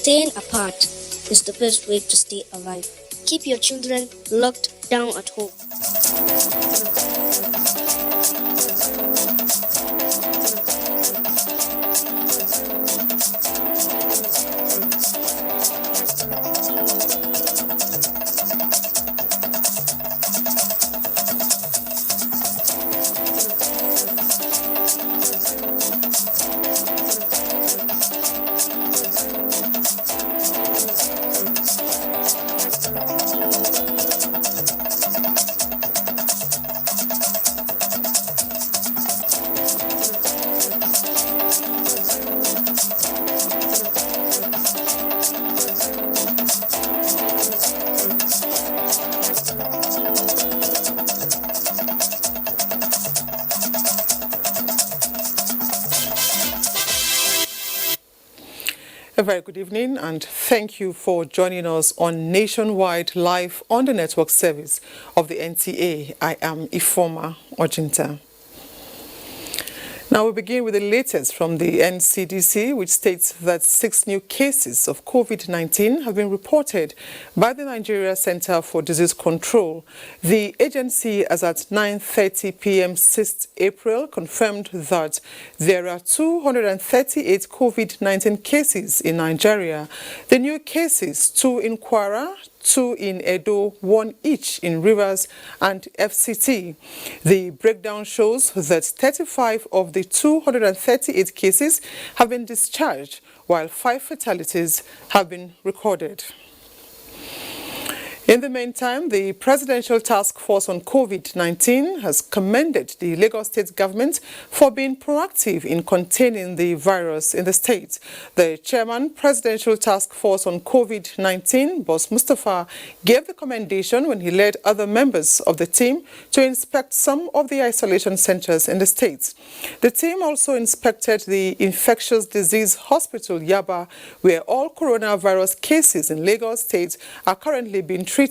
Staying apart is the best way to stay alive. Keep your children locked down at home. A very good evening and thank you for joining us on Nationwide Live on the network service of the NTA. I am Ifoma Ojinta. Now we begin with the latest from the NCDC, which states that 6 new cases of COVID-19 have been reported by the Nigeria Center for Disease Control. The agency, as at 9:30 p.m. 6th April, confirmed that there are 238 COVID-19 cases in Nigeria. The new cases, 2 in Kwara, 2 in Edo, 1 each in Rivers and FCT. The breakdown shows that 35 of the 238 cases have been discharged, while 5 fatalities have been recorded. In the meantime, the Presidential Task Force on COVID-19 has commended the Lagos State government for being proactive in containing the virus in the state. The Chairman, Presidential Task Force on COVID-19, Boss Mustafa, gave the commendation when he led other members of the team to inspect some of the isolation centers in the state. The team also inspected the Infectious Disease Hospital, Yaba, where all coronavirus cases in Lagos State are currently being treated.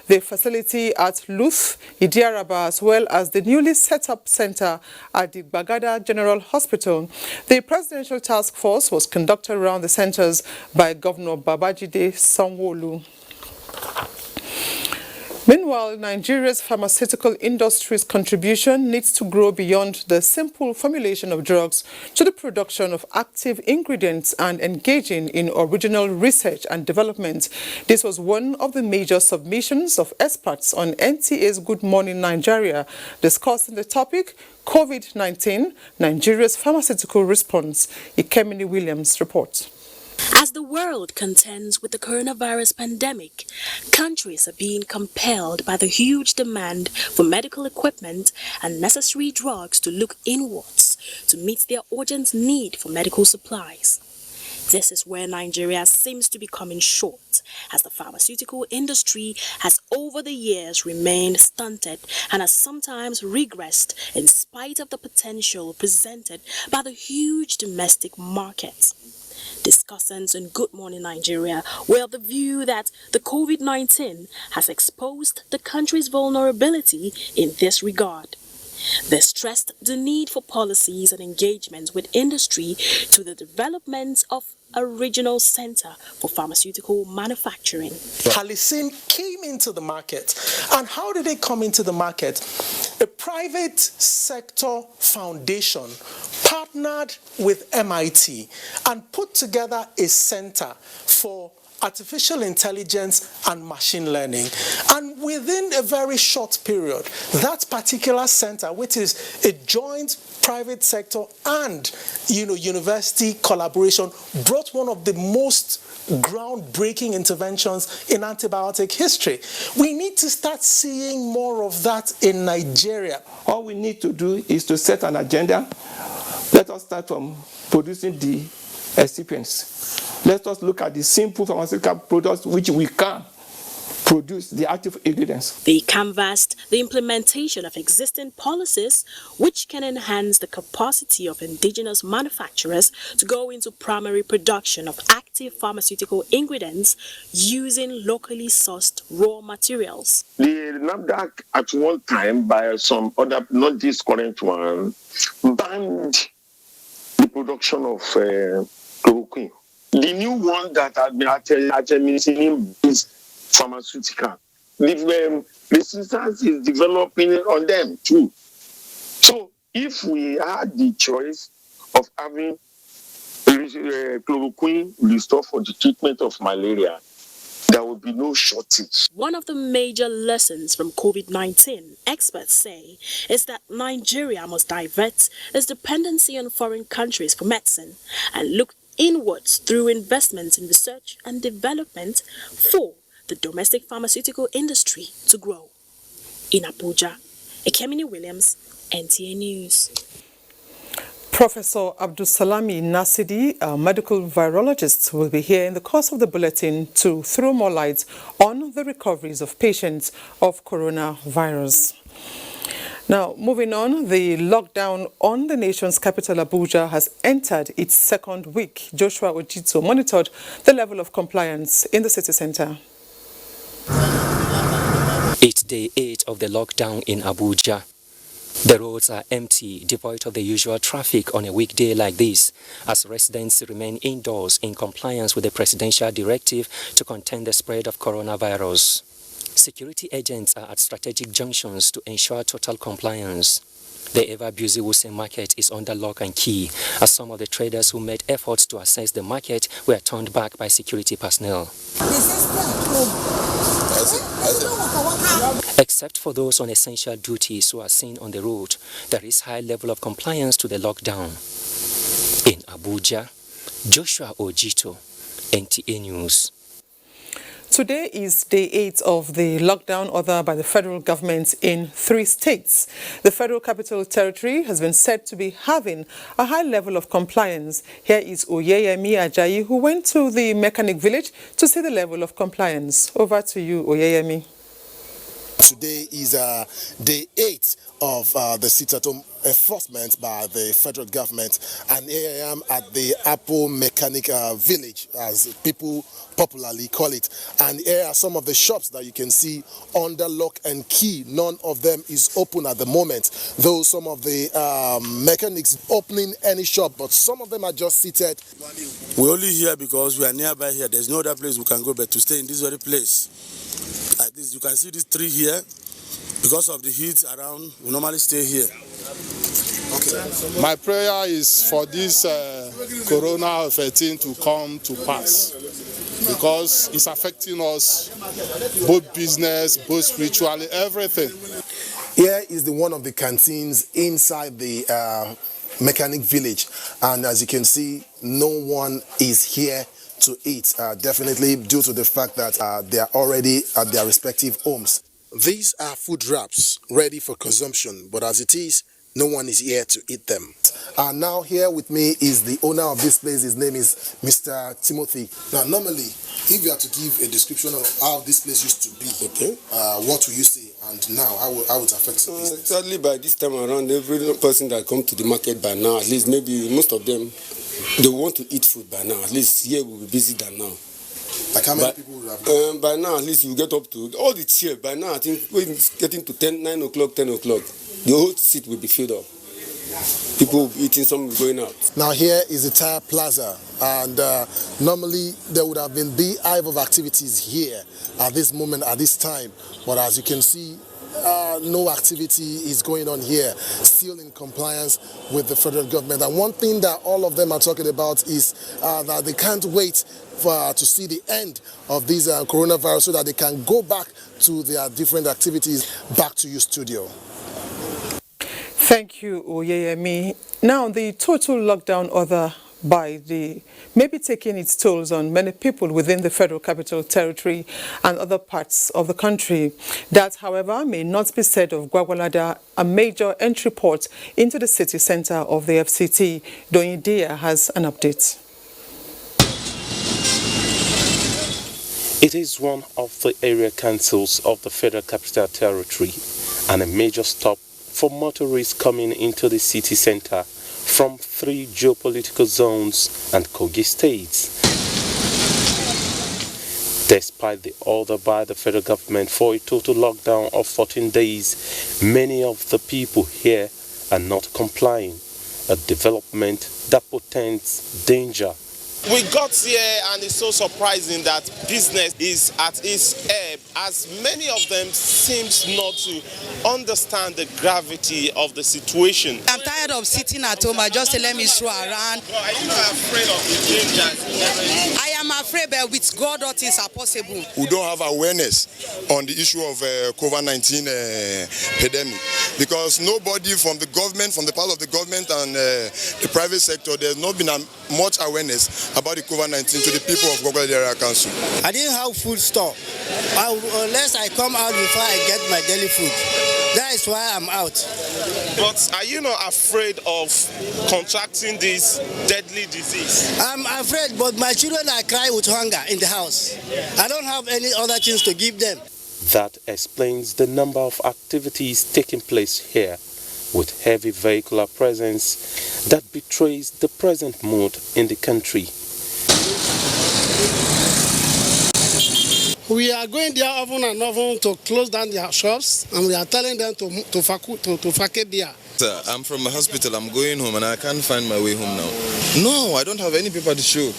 The facility at Luth, Idiaraba, as well as the newly set up center at the Bagada General Hospital. The Presidential Task Force was conducted around the centers by Governor Babajide Sanwo-Olu. Meanwhile, Nigeria's pharmaceutical industry's contribution needs to grow beyond the simple formulation of drugs to the production of active ingredients and engaging in original research and development. This was one of the major submissions of experts on NTA's Good Morning Nigeria, discussing the topic COVID-19, Nigeria's pharmaceutical response. Ikemini Williams reports. As the world contends with the coronavirus pandemic, countries are being compelled by the huge demand for medical equipment and necessary drugs to look inwards to meet their urgent need for medical supplies. This is where Nigeria seems to be coming short, as the pharmaceutical industry has over the years remained stunted and has sometimes regressed in spite of the potential presented by the huge domestic market. Discussants in Good Morning Nigeria were of the view that the COVID-19 has exposed the country's vulnerability in this regard. They stressed the need for policies and engagement with industry to the development of a regional center for pharmaceutical manufacturing. Halicin came into the market. And how did it come into the market? A private sector foundation partnered with MIT and put together a center for artificial intelligence and machine learning. And within a very short period, that particular center, which is a joint private sector and university collaboration, brought one of the most groundbreaking interventions in antibiotic history. We need to start seeing more of that in Nigeria. All we need to do is to set an agenda. Let us start from producing the excipients. Let us look at the simple pharmaceutical products which we can produce, the active ingredients. They canvassed the implementation of existing policies which can enhance the capacity of indigenous manufacturers to go into primary production of active pharmaceutical ingredients using locally sourced raw materials. The NAFDAC at one time, by some other, not this current one, banned the production of chloroquine. the new one that has been artemisinin is pharmaceutical. The resistance is developing on them too. So if we had the choice of having chloroquine restored for the treatment of malaria, there will be no shortage. One of the major lessons from COVID-19, experts say, is that Nigeria must divert its dependency on foreign countries for medicine and look inwards through investments in research and development for the domestic pharmaceutical industry to grow. In Abuja, Ekemini Williams, NTA News. Professor Abdulsalami Nasidi, a medical virologist, will be here in the course of the bulletin to throw more light on the recoveries of patients of coronavirus. Now, moving on, the lockdown on the nation's capital, Abuja, has entered its second week. Joshua Ojito monitored the level of compliance in the city center. It's day 8 of the lockdown in Abuja. The roads are empty, devoid of the usual traffic on a weekday like this, as residents remain indoors in compliance with the presidential directive to contain the spread of coronavirus. Security agents are at strategic junctions to ensure total compliance. The ever-busy Wuse market is under lock and key, as some of the traders who made efforts to access the market were turned back by security personnel. Except for those on essential duties who are seen on the road, there is high level of compliance to the lockdown. In Abuja, Joshua Ojito, NTA News. Today is day 8 of the lockdown ordered by the federal government in 3 states. The Federal Capital Territory has been said to be having a high level of compliance. Here is Oyeyemi Ajayi, who went to the mechanic village to see the level of compliance. Over to you, Oyeyemi. Today is day 8 of the sit-at-home enforcement by the federal government, and here I am at the Apple Mechanic Village, as people popularly call it. And here are some of the shops that you can see under lock and key. None of them is open at the moment, though some of the mechanics opening any shop, but some of them are just seated. We're only here because we are nearby here. There's no other place we can go but to stay in this very place. Like this, you can see this tree here. Because of the heat around, we normally stay here. Okay. My prayer is for this Corona-19 to come to pass, because it's affecting us, both business, both spiritually, everything. Here is the one of the canteens inside the mechanic village, and as you can see, no one is here to eat, definitely due to the fact that they are already at their respective homes. These are food wraps ready for consumption, but as it is, no one is here to eat them. Now here with me is the owner of this place. His name is Mr. Timothy. Now normally, if you are to give a description of how this place used to be, okay, what will you say? And now, how it affects the business? Sadly, by this time around, every person that comes to the market by now, at least maybe most of them, they want to eat food by now. At least here we'll be busy than now. Like how many people would have? By now, at least you get up to all the chair. By now, I think when it's getting to 9 o'clock, 10 o'clock, the whole seat will be filled up. People will be eating, some will be going out. Now here is the Tire Plaza, and normally there would have been beehive of activities here at this moment, at this time. But as you can see, no activity is going on here, still in compliance with the federal government. And one thing that all of them are talking about is that they can't wait to see the end of this coronavirus so that they can go back to their different activities. Back to you, studio. Thank you, Oyeyemi. Now, the total lockdown order may be taking its tolls on many people within the Federal Capital Territory and other parts of the country. That, however, may not be said of Gwagwalada, a major entry port into the city center of the FCT. Doyidia has an update. It is one of the area councils of the Federal Capital Territory and a major stop for motorists coming into the city center from 3 geopolitical zones and Kogi states. Despite the order by the federal government for a total lockdown of 14 days, many of the people here are not complying, a development that portends danger We got here and it's so surprising that business is at its ebb, as many of them seems not to understand the gravity of the situation. I'm tired of sitting at home. I just say let me stroll around. Well, are you not afraid of the dangers? I am afraid, but with God all things are possible. We don't have awareness on the issue of COVID-19 epidemic, because nobody from the government, from the part of the government and the private sector, there's not been much awareness about the COVID-19 to the people of Gogol Area Council. I didn't have food store. Unless I come out before I get my daily food. That is why I'm out. But are you not afraid of contracting this deadly disease? I'm afraid, but my children are crying with hunger in the house. I don't have any other things to give them. That explains the number of activities taking place here, with heavy vehicular presence that betrays the present mood in the country. We are going there often and often to close down their shops, and we are telling them to vacate there. Sir, I'm from a hospital. I'm going home and I can't find my way home now. No, I don't have any paper to show.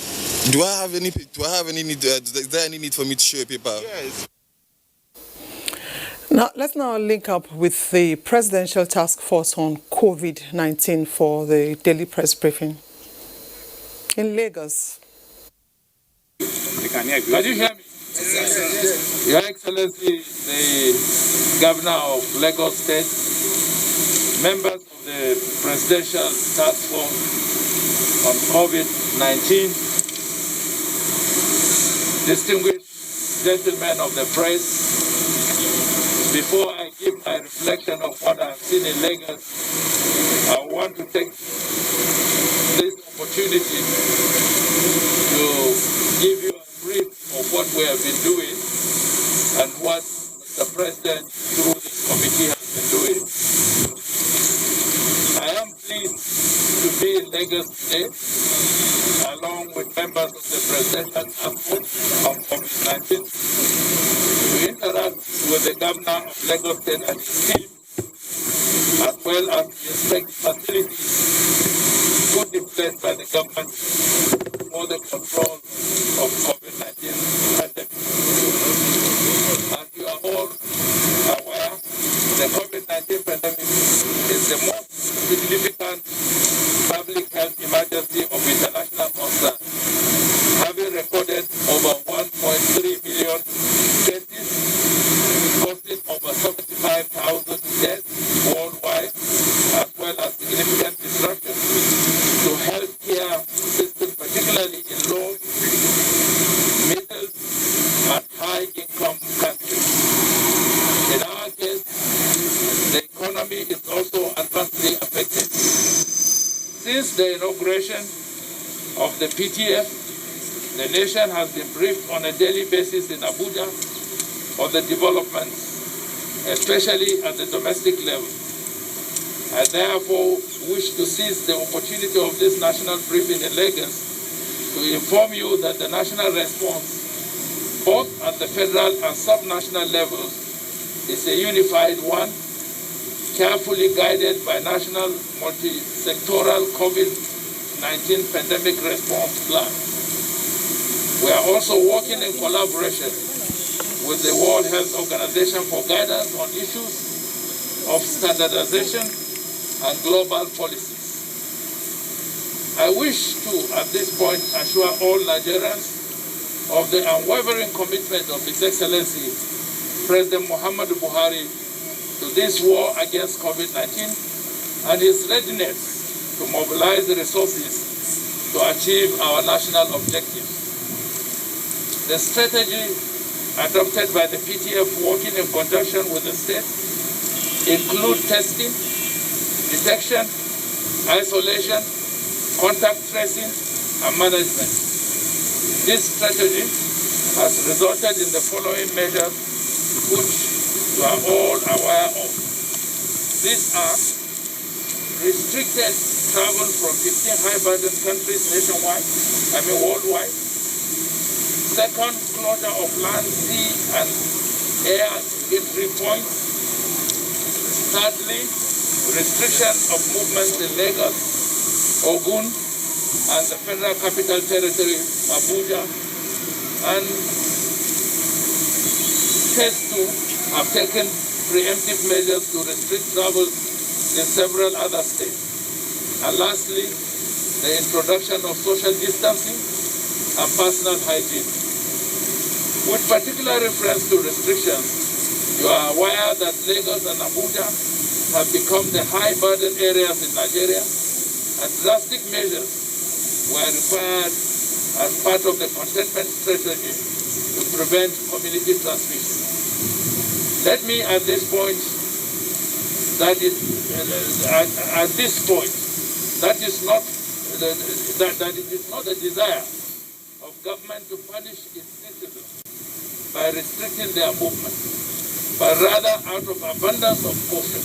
Do I have any need? Is there any need for me to show a paper? Yes. Now, let's now link up with the Presidential Task Force on COVID-19 for the daily press briefing. In Lagos. Can you hear me? Your Excellency, the Governor of Lagos State, members of the Presidential Task Force on COVID-19, distinguished gentlemen of the press, before I give my reflection of what I've seen in Lagos, I want to take this opportunity to give you a brief of what we have been doing and what the President through this committee has been doing. I am pleased to be in Lagos today, along with members of the Presidential Task Force on COVID-19, to interact with the Governor of Lagos State and his team, as well as inspect facilities put in place by the government for the control of COVID-19 pandemic. As you are all aware, the COVID-19 pandemic is the most significant public health emergency of international concern, having recorded over 1.3 million cases, causing over 75,000 deaths worldwide, as well as significant disruption to healthcare system, particularly in low, middle, and high-income countries. In our case, the economy is also adversely affected. Since the inauguration of the PTF, the nation has been briefed on a daily basis in Abuja on the developments, especially at the domestic level. I therefore wish to seize the opportunity of this national briefing in Lagos to inform you that the national response, both at the federal and sub-national levels, is a unified one, carefully guided by national multi-sectoral COVID-19 pandemic response plan. We are also working in collaboration with the World Health Organization for guidance on issues of standardization and global policies. I wish to, at this point, assure all Nigerians of the unwavering commitment of His Excellency President Muhammadu Buhari to this war against COVID-19 and his readiness to mobilize the resources to achieve our national objectives. The strategy adopted by the PTF, working in conjunction with the state, include testing, detection, isolation, contact tracing, and management. This strategy has resulted in the following measures, which you are all aware of. These are restricted travel from 15 high-burden countries worldwide. Second, closure of land, sea, and air entry points. Thirdly, restriction of movements in Lagos, Ogun, and the Federal Capital Territory, Abuja, and States too have taken preemptive measures to restrict travel in several other states. And lastly, the introduction of social distancing and personal hygiene. With particular reference to restrictions, you are aware that Lagos and Abuja have become the high-burden areas in Nigeria, and drastic measures were required as part of the containment strategy to prevent community transmission. Let me at this point, that it is not the desire of government to punish its citizens by restricting their movement, but rather out of abundance of caution.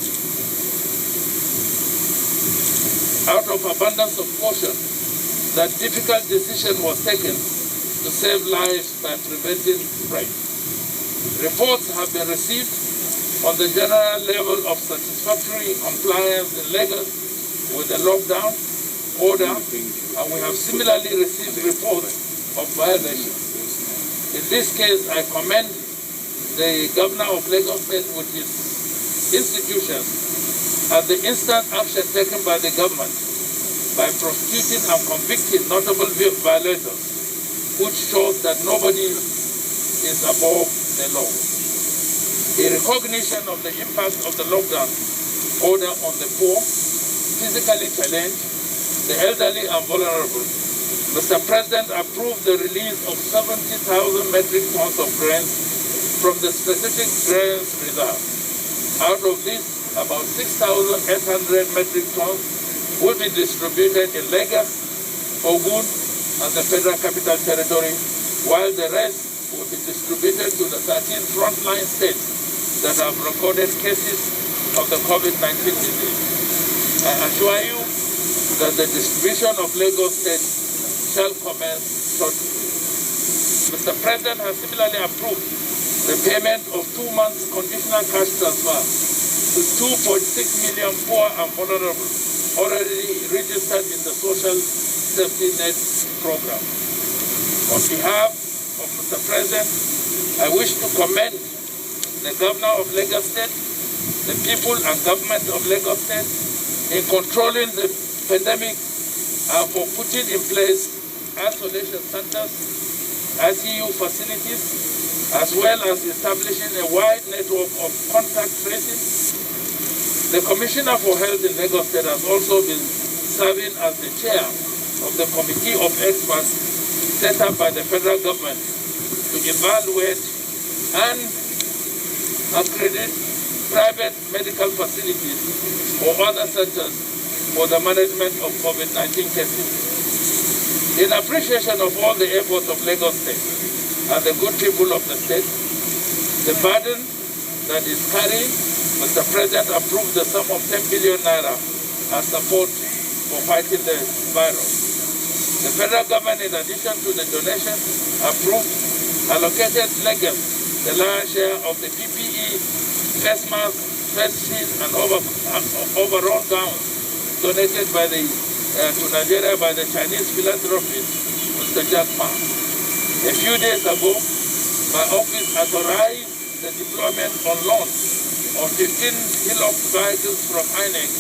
Out of abundance of caution, that difficult decision was taken to save lives by preventing spread. Reports have been received on the general level of satisfactory compliance in Lagos with the lockdown order, and we have similarly received reports of violations. In this case, I commend the Governor of Lagos State with his institutions at the instant action taken by the government by prosecuting and convicting notable violators, which shows that nobody is above the law. In recognition of the impact of the lockdown order on the poor, physically challenged, the elderly and vulnerable, Mr. President approved the release of 70,000 metric tons of grains from the strategic grains reserve. Out of this, about 6,800 metric tons will be distributed in Lagos, Ogun, and the Federal Capital Territory, while the rest will be distributed to the 13 frontline states that have recorded cases of the COVID-19 disease. I assure you that the distribution of Lagos State shall commence shortly. Mr. President has similarly approved the payment of 2 months conditional cash transfer to 2.6 million poor and vulnerable already registered in the Social Safety Net program. On behalf of Mr. President, I wish to commend the Governor of Lagos State, the people and government of Lagos State in controlling the pandemic and for putting in place isolation centers, ICU facilities, as well as establishing a wide network of contact tracing. The Commissioner for Health in Lagos State has also been serving as the chair of the Committee of Experts set up by the federal government to evaluate and accredit private medical facilities or other centers for the management of COVID-19 cases. In appreciation of all the efforts of Lagos State and the good people of the state, the burden that is carried, Mr. President approved the sum of 10 billion naira as support for fighting the virus. The federal government, in addition to the donation, allocated Lagos the lion's share of the PPE, face masks, face shields, and overall gowns donated by to Nigeria by the Chinese philanthropist, Mr. Jack Ma. A few days ago, my office authorized the deployment on loan of 15 Hilux vehicles from INEC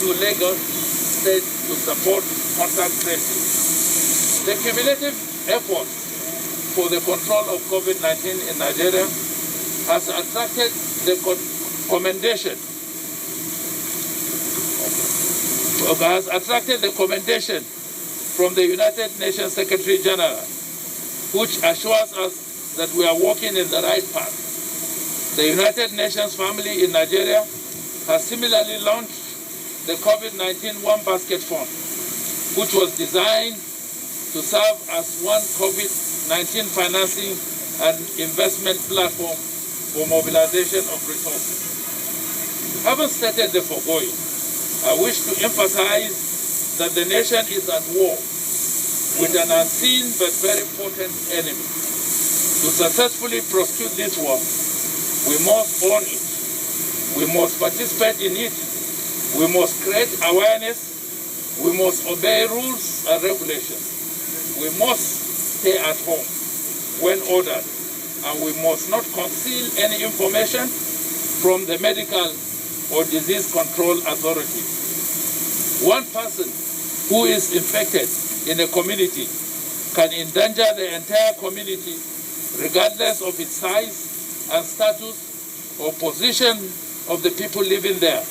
to Lagos State to support contact tracing. The cumulative effort for the control of COVID-19 in Nigeria has attracted the commendation from the United Nations Secretary General, which assures us that we are walking in the right path. The United Nations Family in Nigeria has similarly launched the COVID-19 One Basket Fund, which was designed to serve as one COVID-19 financing and investment platform for mobilization of resources. Having stated the foregoing, I wish to emphasize that the nation is at war with an unseen but very potent enemy. To successfully prosecute this war, we must own it. We must participate in it. We must create awareness We must obey rules and regulations. We must stay at home when ordered, and we must not conceal any information from the medical or disease control authorities. One person who is infected in a community can endanger the entire community regardless of its size and status or position of the people living there.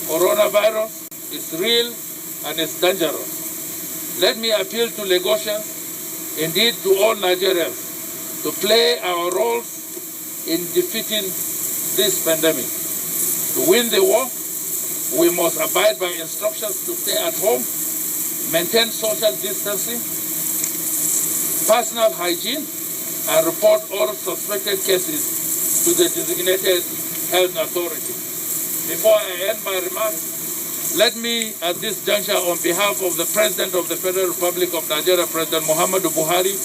Coronavirus is real and is dangerous. Let me appeal to Lagosians, indeed to all Nigerians, to play our roles in defeating this pandemic. To win the war, we must abide by instructions to stay at home, maintain social distancing, personal hygiene, and report all suspected cases to the designated health authority. Before I end my remarks, let me at this juncture, on behalf of the President of the Federal Republic of Nigeria, President Muhammadu Buhari,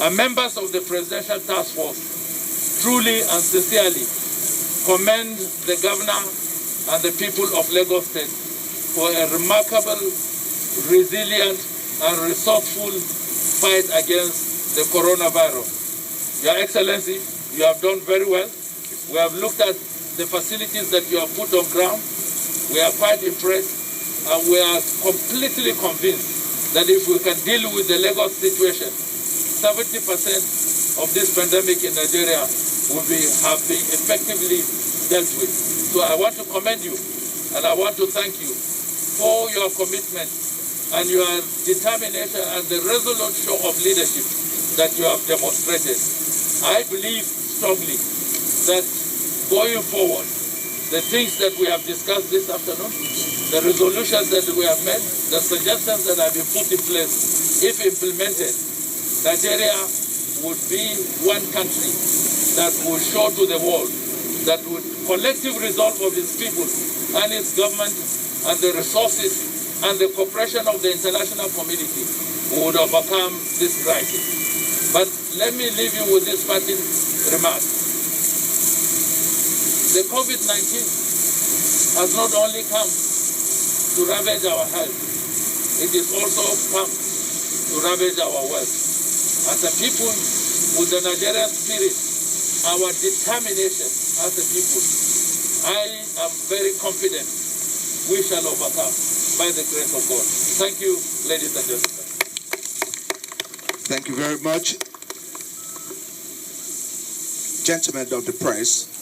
and members of the Presidential Task Force, truly and sincerely commend the Governor and the people of Lagos State for a remarkable, resilient, and resourceful fight against the coronavirus. Your Excellency, you have done very well. We have looked at the facilities that you have put on ground. We are quite impressed, and we are completely convinced that if we can deal with the Lagos situation, 70% of this pandemic in Nigeria have been effectively dealt with. So I want to commend you, and I want to thank you for your commitment and your determination and the resolute show of leadership that you have demonstrated. I believe strongly that going forward, the things that we have discussed this afternoon, the resolutions that we have made, the suggestions that have been put in place, if implemented, Nigeria would be one country that would show to the world that with collective resolve of its people and its government and the resources and the cooperation of the international community, we would overcome this crisis. But let me leave you with this parting remark. The COVID-19 has not only come to ravage our health, it is also come to ravage our wealth. As a people with the Nigerian spirit, our determination as a people, I am very confident we shall overcome by the grace of God. Thank you, ladies and gentlemen. Thank you very much. Gentlemen of the press,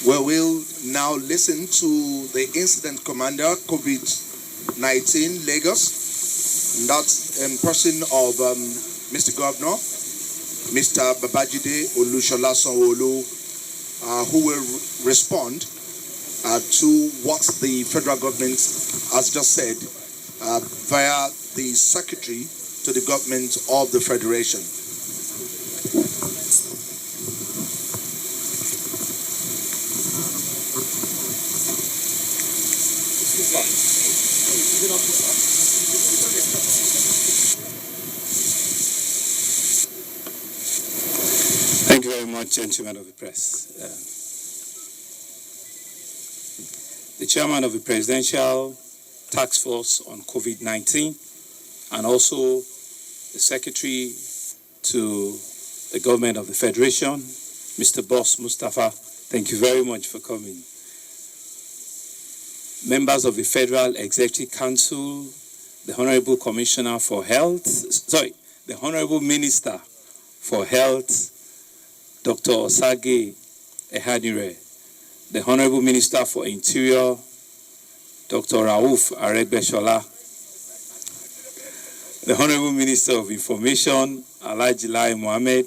we will now listen to the incident commander, COVID-19 Lagos, and that's in person of Mr. Governor, Mr. Babajide Olushola Sanwo-Olu, who will respond to what the federal government has just said via the secretary to the government of the federation. Thank you very much, gentlemen of the press. The chairman of the Presidential Task Force on COVID-19 and also the secretary to the government of the Federation, Mr. Boss Mustafa, thank you very much for coming. Members of the Federal Executive Council, the Honorable Commissioner for Health, the Honorable Minister for Health, Dr. Osage Ehanire, the Honorable Minister for Interior, Dr. Rauf Aregbesola, the Honorable Minister of Information, Alhaji Lai Mohammed,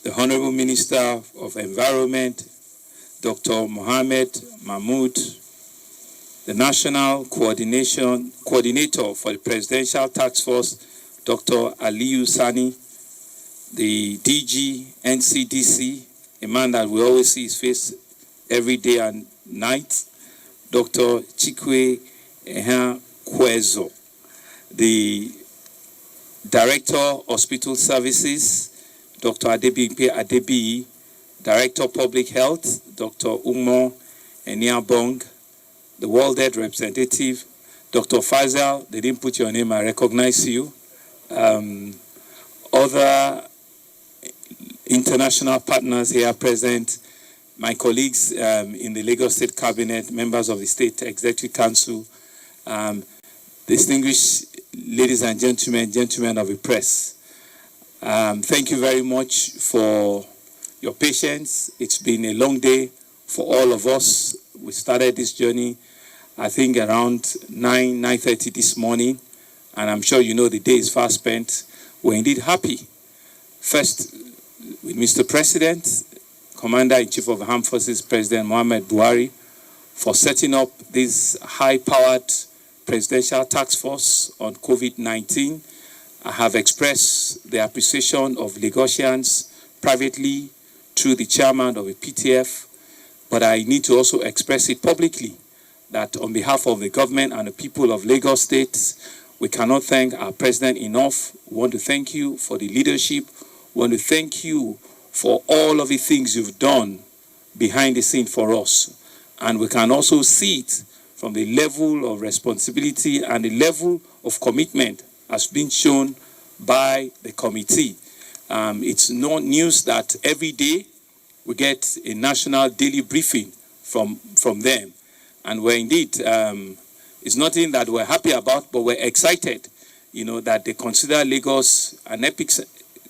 the Honorable Minister of Environment, Dr. Mohammed Mahmoud, the National Coordinator for the Presidential Task Force, Dr. Aliyu Sani, the DG NCDC, a man that we always see his face every day and night, Dr. Chikwe Kwezo, the Director Hospital Services, Dr. Adebimpe Adebiyi, Director Public Health, Dr. Umo Eniabong, the World Health Representative, Dr. Faisal, they didn't put your name, I recognize you. Other international partners here present, my colleagues in the Lagos State Cabinet, members of the State Executive Council, distinguished ladies and gentlemen of the press. Thank you very much for your patience. It's been a long day for all of us. We started this journey, I think, around 9:30 this morning, and I'm sure you know the day is fast spent. We're indeed happy. First, with Mr. President, Commander-in-Chief of the Armed Forces, President Muhammad Buhari, for setting up this high-powered presidential task force on COVID-19. I have expressed the appreciation of Lagosians privately through the chairman of the PTF, but I need to also express it publicly that on behalf of the government and the people of Lagos State, we cannot thank our president enough. We want to thank you for the leadership. We want to thank you for all of the things you've done behind the scene for us. And we can also see it from the level of responsibility and the level of commitment has been shown by the committee. It's no news that every day we get a national daily briefing from them. And we're indeed, it's nothing that we're happy about, but we're excited, you know, that they consider Lagos an epic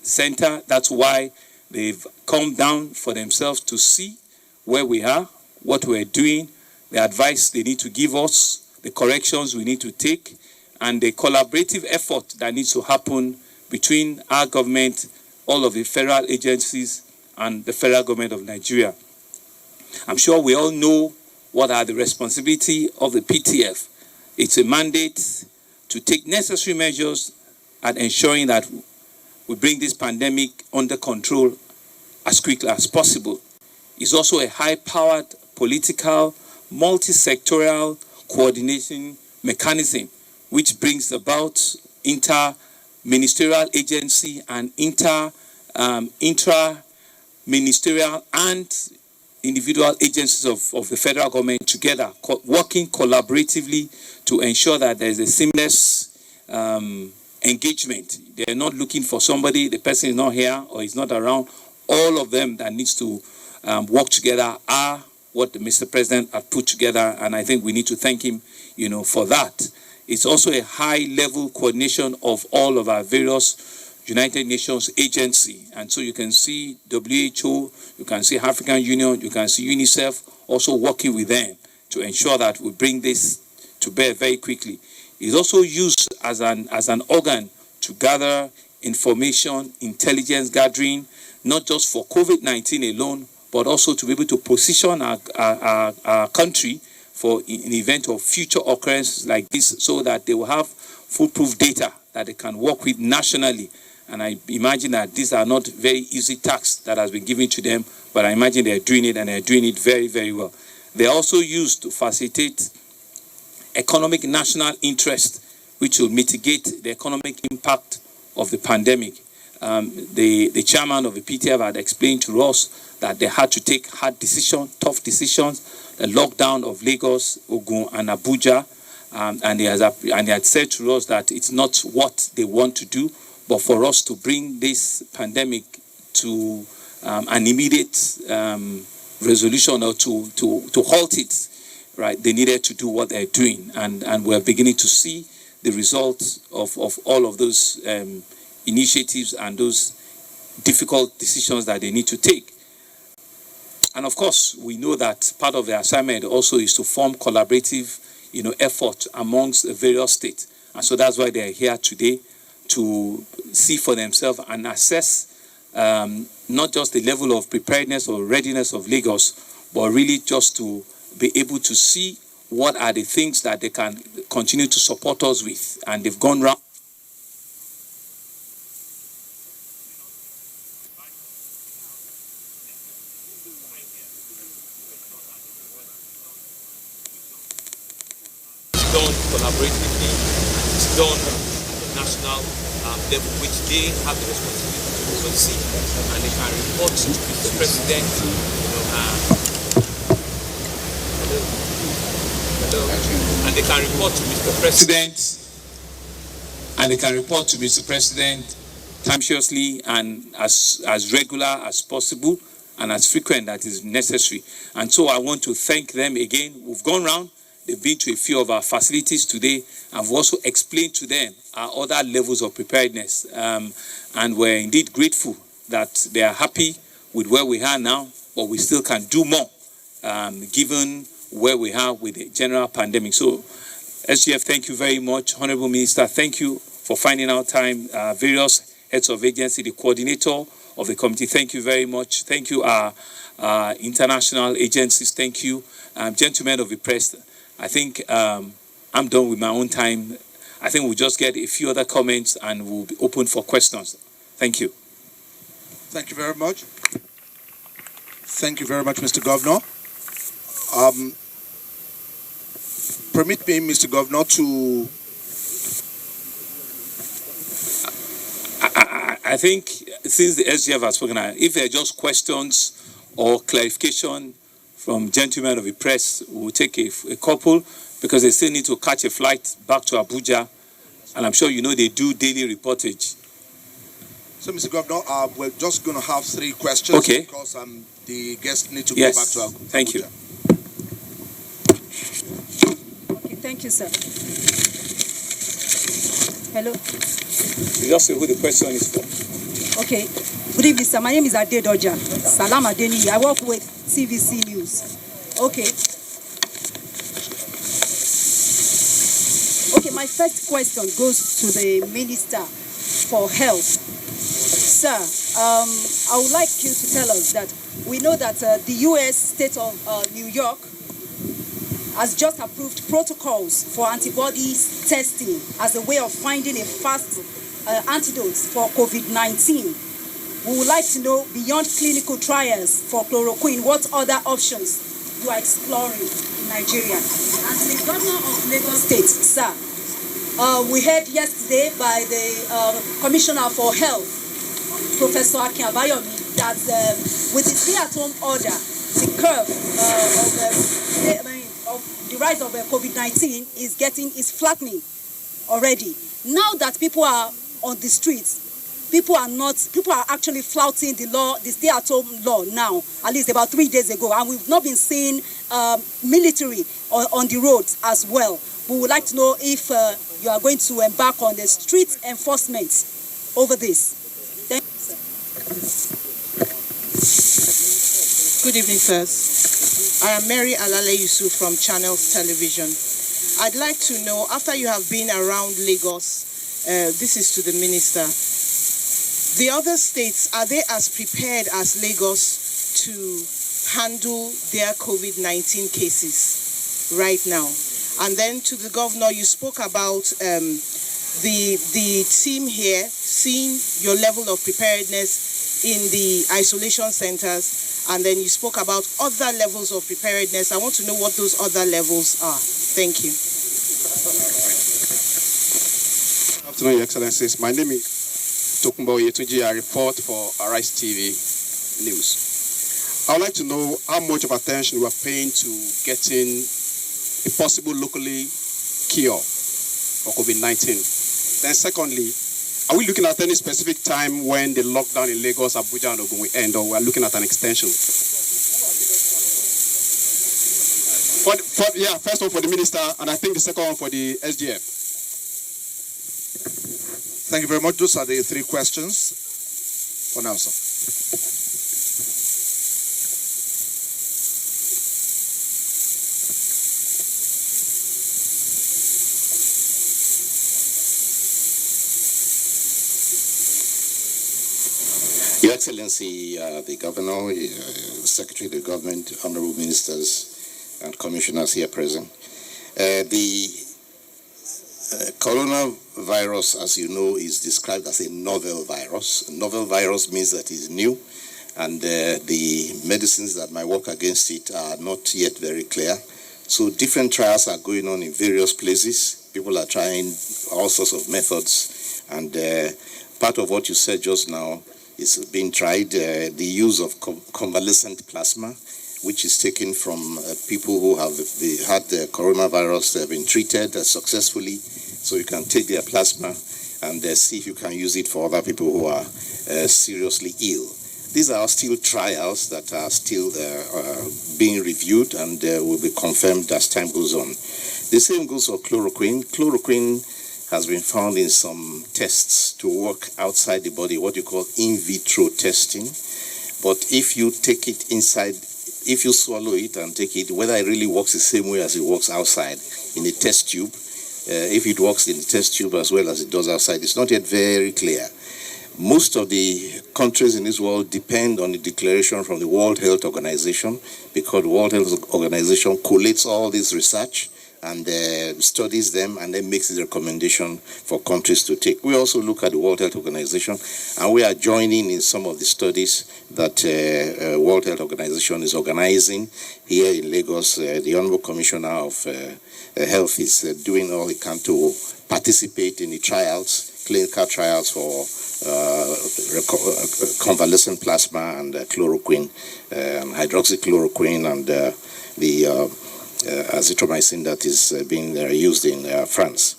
center. That's why they've come down for themselves to see where we are, what we're doing, the advice they need to give us, the corrections we need to take, and the collaborative effort that needs to happen between our government, all of the federal agencies, and the federal government of Nigeria. I'm sure we all know what are the responsibility of the PTF. It's a mandate to take necessary measures at ensuring that we bring this pandemic under control as quickly as possible. It's also a high-powered political, multi-sectorial coordination mechanism which brings about inter-ministerial agency and intra-ministerial and individual agencies of the federal government together, working collaboratively to ensure that there is a seamless engagement. They're not looking for somebody, the person is not here or is not around. All of them that needs to work together are what Mr. President has put together, and I think we need to thank him, you know, for that. It's also a high-level coordination of all of our various United Nations agency, and so you can see WHO, you can see African Union, you can see UNICEF also working with them to ensure that we bring this to bear very quickly. It's also used as an organ to gather information, intelligence gathering, not just for COVID-19 alone, but also to be able to position our country for an event of future occurrences like this, so that they will have foolproof data that they can work with nationally. And I imagine that these are not very easy tasks that has been given to them, but I imagine they're doing it, and they're doing it very, very well. They're also used to facilitate economic national interest, which will mitigate the economic impact of the pandemic. The chairman of the PTF had explained to us that they had to take hard decisions, tough decisions, the lockdown of Lagos, Ogun, and Abuja, and he had said to us that it's not what they want to do, but for us to bring this pandemic to an immediate resolution, or to halt it, right? They needed to do what they're doing, and we're beginning to see the results of all of those initiatives and those difficult decisions that they need to take. And of course, we know that part of the assignment also is to form collaborative, you know, effort amongst the various states. And so that's why they are here today, to see for themselves and assess not just the level of preparedness or readiness of Lagos, but really just to be able to see what are the things that they can continue to support us with. And they've gone round. Done collaboratively, it's done at the national level, which they have the responsibility to oversee, and they can report to the president, you know, hello, and and they can report to Mr. President. And they can report to Mr. President anxiously and as regular as possible and as frequent as is necessary. And so I want to thank them again. We've gone round, they've been to a few of our facilities today, and we've also explained to them our other levels of preparedness. And we're indeed grateful that they are happy with where we are now, but we still can do more, given where we are with the general pandemic. So, SGF, thank you very much. Honorable Minister, thank you for finding out time. Various heads of agency, the coordinator of the committee, thank you very much. Thank you, our international agencies, thank you. Gentlemen of the press, I think I'm done with my own time. I think we'll just get a few other comments and we'll be open for questions. Thank you. Thank you very much. Thank you very much, Mr. Governor. Permit me, Mr. Governor, to... I think since the SGF has spoken, if there are just questions or clarification from gentlemen of the press, we'll take a couple because they still need to catch a flight back to Abuja. And I'm sure you know they do daily reportage. So, Mr. Governor, we're just going to have 3 questions. Okay. Because the guests need to Yes. go back to Abuja. Thank you. Okay, thank you, sir. Hello. You just say who the question is for. Okay. Good evening, sir. My name is Ade Doja. Salam Adeni. I work with TVC News. Okay. Okay, my first question goes to the Minister for Health. Sir, I would like you to tell us that we know that the U.S. state of New York has just approved protocols for antibodies testing as a way of finding a fast antidote for COVID-19. We would like to know, beyond clinical trials for chloroquine, what other options you are exploring in Nigeria. And to the governor of Lagos State, sir, we heard yesterday by the Commissioner for Health, Professor Akin Abayomi, that with the stay-at-home order, the curve of the rise of COVID-19 is flattening already. Now that people are on the streets, people are actually flouting the law, the stay-at-home law now, at least about 3 days ago, and we've not been seeing military on the roads as well. We would like to know if you are going to embark on the street enforcement over this. Thank you, sir. Good evening, sirs. I am Mary Alale Yusuf from Channels Television. I'd like to know, after you have been around Lagos, this is to the Minister, the other states, are they as prepared as Lagos to handle their COVID-19 cases right now? And then to the Governor, you spoke about the team here, seeing your level of preparedness in the isolation centers, and then you spoke about other levels of preparedness. I want to know what those other levels are. Thank you. Good afternoon, Your Excellencies. My name is Tokumbo Yetunji. I report for Arise TV News. I would like to know how much of attention we are paying to getting a possible locally cure for COVID-19. Then secondly, are we looking at any specific time when the lockdown in Lagos, Abuja, and Ogun will end, or we are looking at an extension? First one for the Minister, and I think the second one for the SGF. Thank you very much. Those are the 3 questions for now, sir. Your Excellency, the Governor, Secretary of the Government, Honorable Ministers and Commissioners here present. The coronavirus, as you know, is described as a novel virus. A novel virus means that it's new, and the medicines that might work against it are not yet very clear. So different trials are going on in various places. People are trying all sorts of methods, and part of what you said just now is being tried, the use of convalescent plasma, which is taken from people who have had the coronavirus, they have been treated successfully. So you can take their plasma and see if you can use it for other people who are seriously ill. These are still trials that are still being reviewed and will be confirmed as time goes on. The same goes for chloroquine. Chloroquine has been found in some tests to work outside the body, what you call in vitro testing. But if you take it inside, if you swallow it and take it, whether it really works the same way as it works outside in a test tube, if it works in the test tube as well as it does outside, it's not yet very clear. Most of the countries in this world depend on the declaration from the World Health Organization, because the World Health Organization collates all this research and studies them and then makes the recommendation for countries to take. We also look at the World Health Organization, and we are joining in some of the studies that World Health Organization is organizing here in Lagos. The Honorable Commissioner of Health is doing all he can to participate in the trials, clinical trials for convalescent plasma and chloroquine, hydroxychloroquine, and the azithromycin that is being used in France.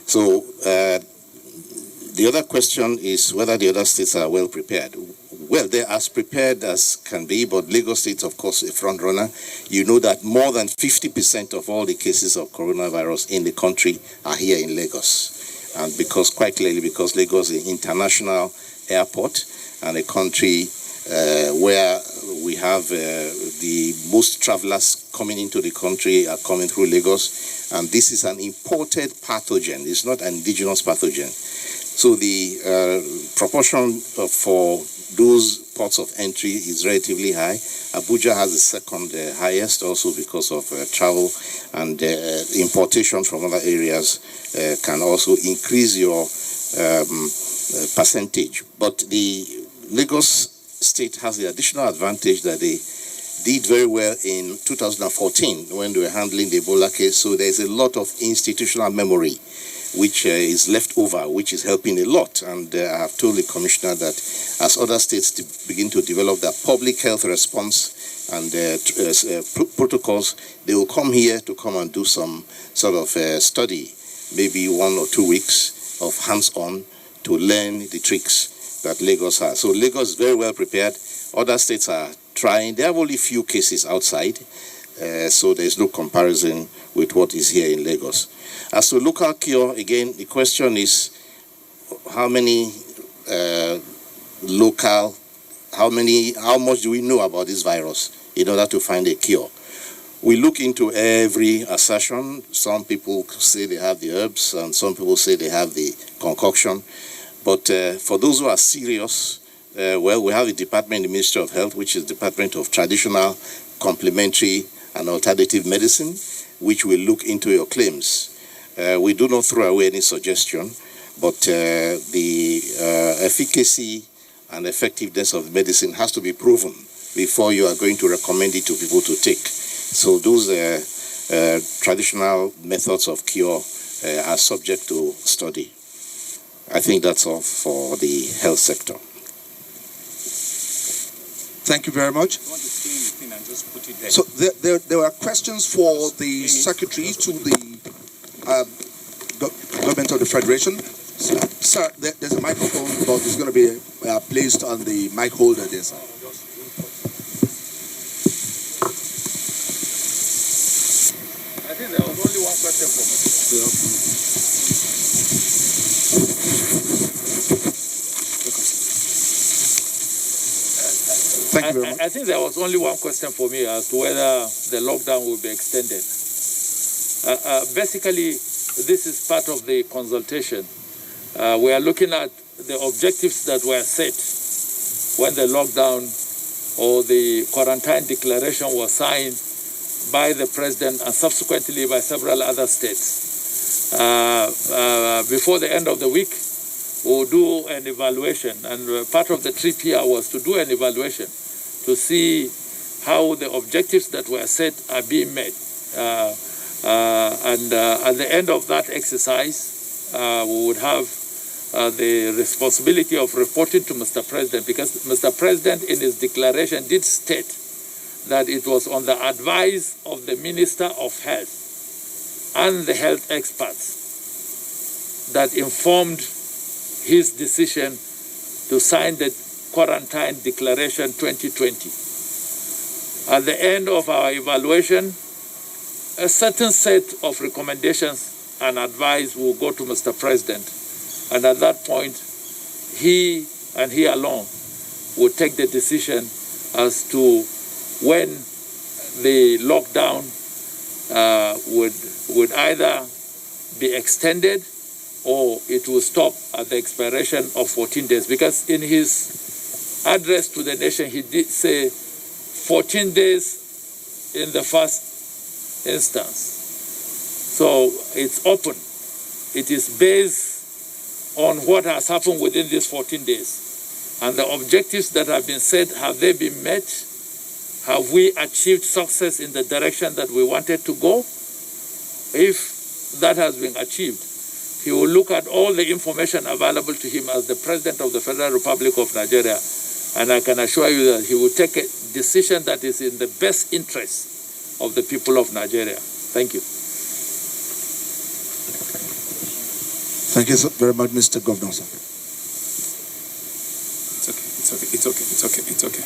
So the other question is whether the other states are well prepared. Well, they're as prepared as can be, but Lagos State, of course, a front runner. You know that more than 50% of all the cases of coronavirus in the country are here in Lagos. And quite clearly, because Lagos is an international airport and a country where we have the most travelers coming into the country are coming through Lagos, and this is an imported pathogen. It's not an indigenous pathogen. So the proportion for those ports of entry is relatively high. Abuja has the second highest, also because of travel, and importation from other areas can also increase your percentage. But the Lagos State has the additional advantage that they did very well in 2014 when they were handling the Ebola case. So there's a lot of institutional memory which is left over, which is helping a lot. And I have told the Commissioner that as other states begin to develop their public health response and protocols, they will come here to come and do some sort of study, maybe 1 or 2 weeks of hands-on to learn the tricks that Lagos has. So Lagos is very well prepared. Other states are trying. They have only few cases outside, so there's no comparison with what is here in Lagos. As to local cure, again, the question is how many how much do we know about this virus in order to find a cure? We look into every assertion. Some people say they have the herbs, and some people say they have the concoction. But for those who are serious, well, we have a department in the Ministry of Health, which is the Department of Traditional, Complementary, and Alternative Medicine, which will look into your claims. We do not throw away any suggestion, but the efficacy and effectiveness of the medicine has to be proven before you are going to recommend it to people to take. So those traditional methods of cure are subject to study. I think that's all for the health sector. Thank you very much. So there are questions for the Secretary to the Government of the Federation. Sir, there's a microphone, but it's going to be placed on the mic holder there, sir. I think there was only one question for me. Thank you very much. I think there was only one question for me as to whether the lockdown will be extended. Basically, this is part of the consultation. We are looking at the objectives that were set when the lockdown or the quarantine declaration was signed by the president and subsequently by several other states. Before the end of the week, we'll do an evaluation, and part of the trip here was to do an evaluation to see how the objectives that were set are being met. And at the end of that exercise, we would have the responsibility of reporting to Mr. President, because Mr. President in his declaration did state that it was on the advice of the Minister of Health and the health experts that informed his decision to sign the Quarantine Declaration 2020. At the end of our evaluation, a certain set of recommendations and advice will go to Mr. President. And at that point, he and he alone will take the decision as to when the lockdown would either be extended or it will stop at the expiration of 14 days. Because in his address to the nation, he did say 14 days in the first instance. So it's open. It is based on what has happened within these 14 days. And the objectives that have been set, have they been met? Have we achieved success in the direction that we wanted to go? If that has been achieved, he will look at all the information available to him as the President of the Federal Republic of Nigeria, and I can assure you that he will take a decision that is in the best interest of the people of Nigeria. Thank you. Thank you so very much, Mr. Governor. Sir. It's okay.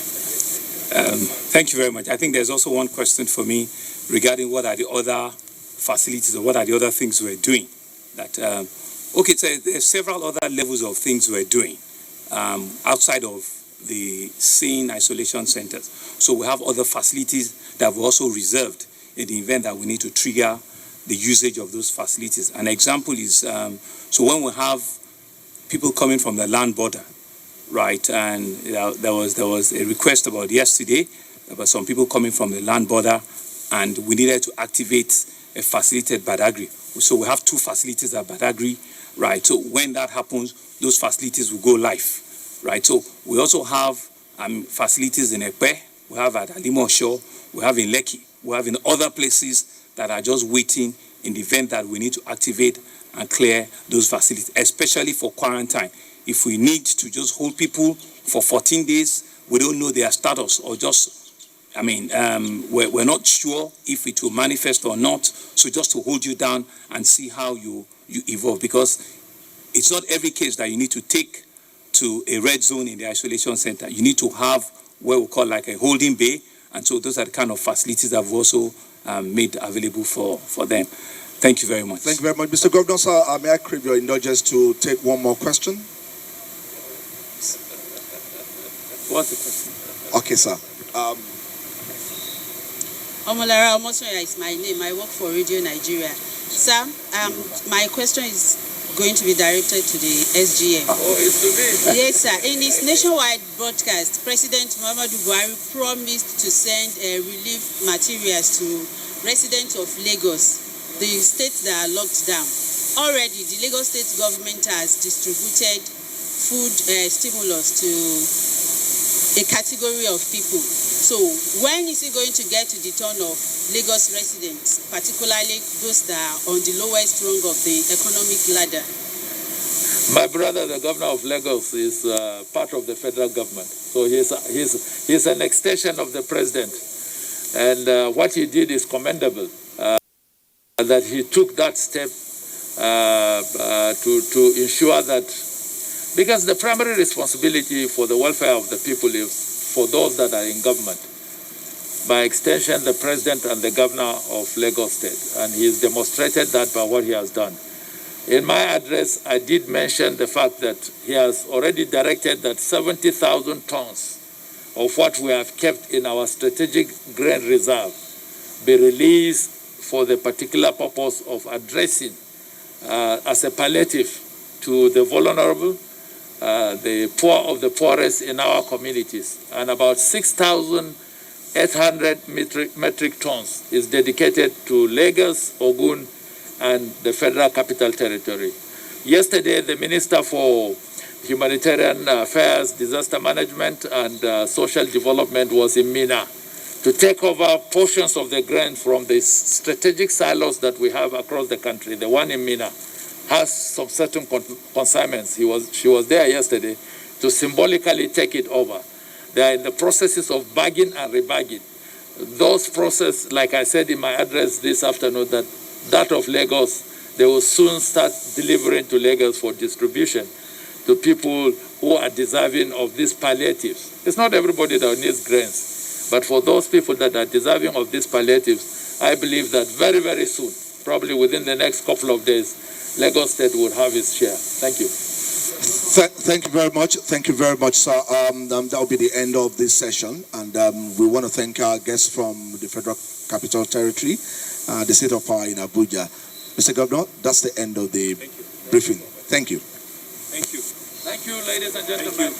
Thank you very much. I think there's also one question for me regarding what are the other facilities or what are the other things we're doing. So there's several other levels of things we're doing outside of the scene isolation centers. So we have other facilities that we also reserved in the event that we need to trigger the usage of those facilities. An example is, so when we have people coming from the land border, right, and there was a request about yesterday about some people coming from the land border, and we needed to activate a facility at Badagry. So we have 2 facilities at Badagry, right? So when that happens, those facilities will go live, right? So we also have facilities in Ekpe, we have at Alimo Shore, we have in Lekki, we have in other places that are just waiting in the event that we need to activate and clear those facilities, especially for quarantine. If we need to just hold people for 14 days, we don't know their status, or just, we're not sure if it will manifest or not. So just to hold you down and see how you evolve, because it's not every case that you need to take to a red zone in the isolation center. You need to have what we call like a holding bay, and so those are the kind of facilities that we've also made available for them. Thank you very much. Thank you very much, Mr. Governor. Sir, may I crave your indulgence to take one more question? What's the question? Okay, sir. Omolara Omosoya is my name. I work for Radio Nigeria. Sir, my question is going to be directed to the SGM. Oh, it's to me. Yes, sir. In his nationwide broadcast, President Muhammadu Buhari promised to send relief materials to residents of Lagos, the states that are locked down. Already, the Lagos state government has distributed food stimulus to a category of people. So when is it going to get to the turn of Lagos residents, particularly those that are on the lowest rung of the economic ladder? My brother, the governor of Lagos, is part of the federal government. So he's an extension of the president. And what he did is commendable, that he took that step to ensure that, because the primary responsibility for the welfare of the people is for those that are in government. By extension, the president and the governor of Lagos State. And he's demonstrated that by what he has done. In my address, I did mention the fact that he has already directed that 70,000 tons of what we have kept in our strategic grain reserve be released for the particular purpose of addressing as a palliative to the vulnerable, the poor of the poorest in our communities. And about 6,800 metric tons is dedicated to Lagos, Ogun, and the Federal Capital Territory. Yesterday, the Minister for Humanitarian Affairs, Disaster Management, and Social Development was in Mina to take over portions of the grain from the strategic silos that we have across the country. The one in Mina has some certain consignments. She was there yesterday to symbolically take it over. They are in the processes of bagging and rebagging. those process, like I said in my address this afternoon, that of Lagos, they will soon start delivering to Lagos for distribution to people who are deserving of these palliatives. It's not everybody that needs grains, but for those people that are deserving of these palliatives, I believe that very, very soon, probably within the next couple of days, Lagos State would have its share. Thank you. Thank you very much. Thank you very much, sir. That will be the end of this session. And we want to thank our guests from the Federal Capital Territory, the State of Power in Abuja. Mr. Governor, that's the end of the briefing. Thank you. Thank you. Thank you, ladies and gentlemen.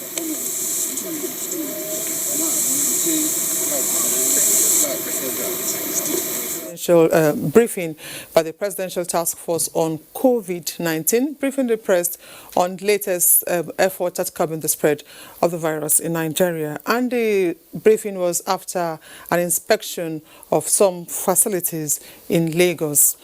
Briefing by the Presidential Task Force on COVID-19, briefing the press on latest efforts at curbing the spread of the virus in Nigeria. And the briefing was after an inspection of some facilities in Lagos.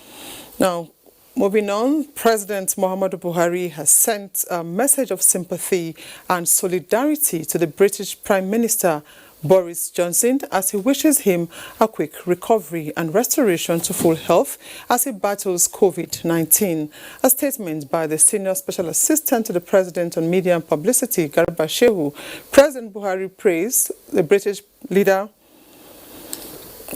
Now, moving on, President Muhammadu Buhari has sent a message of sympathy and solidarity to the British Prime Minister Boris Johnson as he wishes him a quick recovery and restoration to full health as he battles COVID-19. A statement by the Senior Special Assistant to the President on Media and Publicity, Garba Shehu, President Buhari praised the British leader.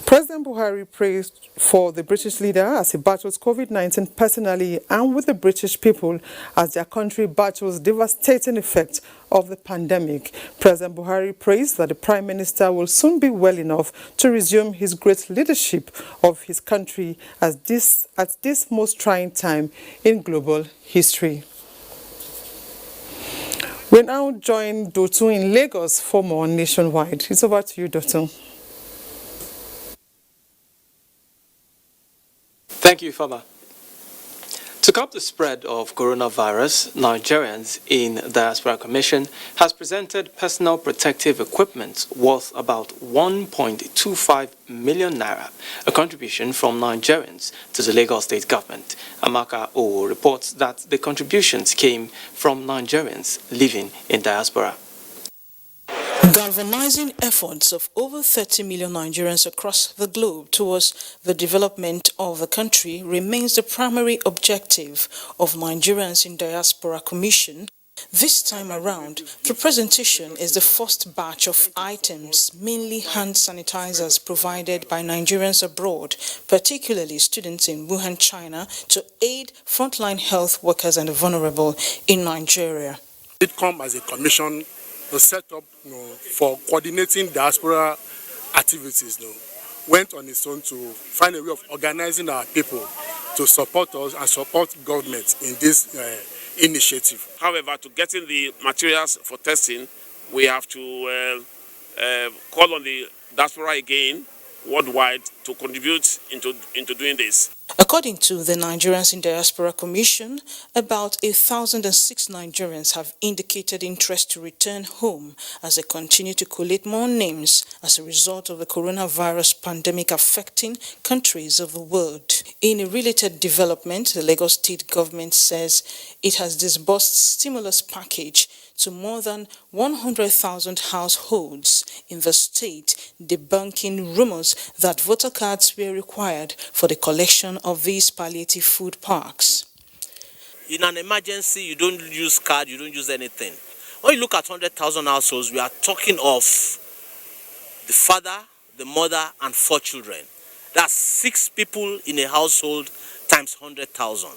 President Buhari praised for the British leader as he battles COVID-19 personally and with the British people as their country battles devastating effects of the pandemic. President Buhari praised that the Prime Minister will soon be well enough to resume his great leadership of his country at this most trying time in global history. We now join Dotun in Lagos for more nationwide. It's over to you, Dotun. Thank you, Fama. To curb the spread of coronavirus, Nigerians in Diaspora Commission has presented personal protective equipment worth about 1.25 million naira, a contribution from Nigerians to the Lagos State government. Amaka O reports that the contributions came from Nigerians living in diaspora. Galvanizing efforts of over 30 million Nigerians across the globe towards the development of the country remains the primary objective of Nigerians in Diaspora Commission. This time around, the presentation is the first batch of items, mainly hand sanitizers provided by Nigerians abroad, particularly students in Wuhan, China, to aid frontline health workers and the vulnerable in Nigeria. It comes as a commission to set up for coordinating diaspora activities. Went on its own to find a way of organizing our people to support us and support government in this initiative. However, to getting the materials for testing, we have to call on the diaspora again worldwide to contribute into doing this. According to the Nigerians in Diaspora Commission, about 1,006 Nigerians have indicated interest to return home as they continue to collate more names as a result of the coronavirus pandemic affecting countries of the world. In a related development, the Lagos State government says it has disbursed stimulus package to more than 100,000 households in the state, debunking rumors that voter cards were required for the collection of these palliative food parks. In an emergency, you don't use card, you don't use anything. When you look at 100,000 households, we are talking of the father, the mother, and 4 children. That's 6 people in a household times 100,000.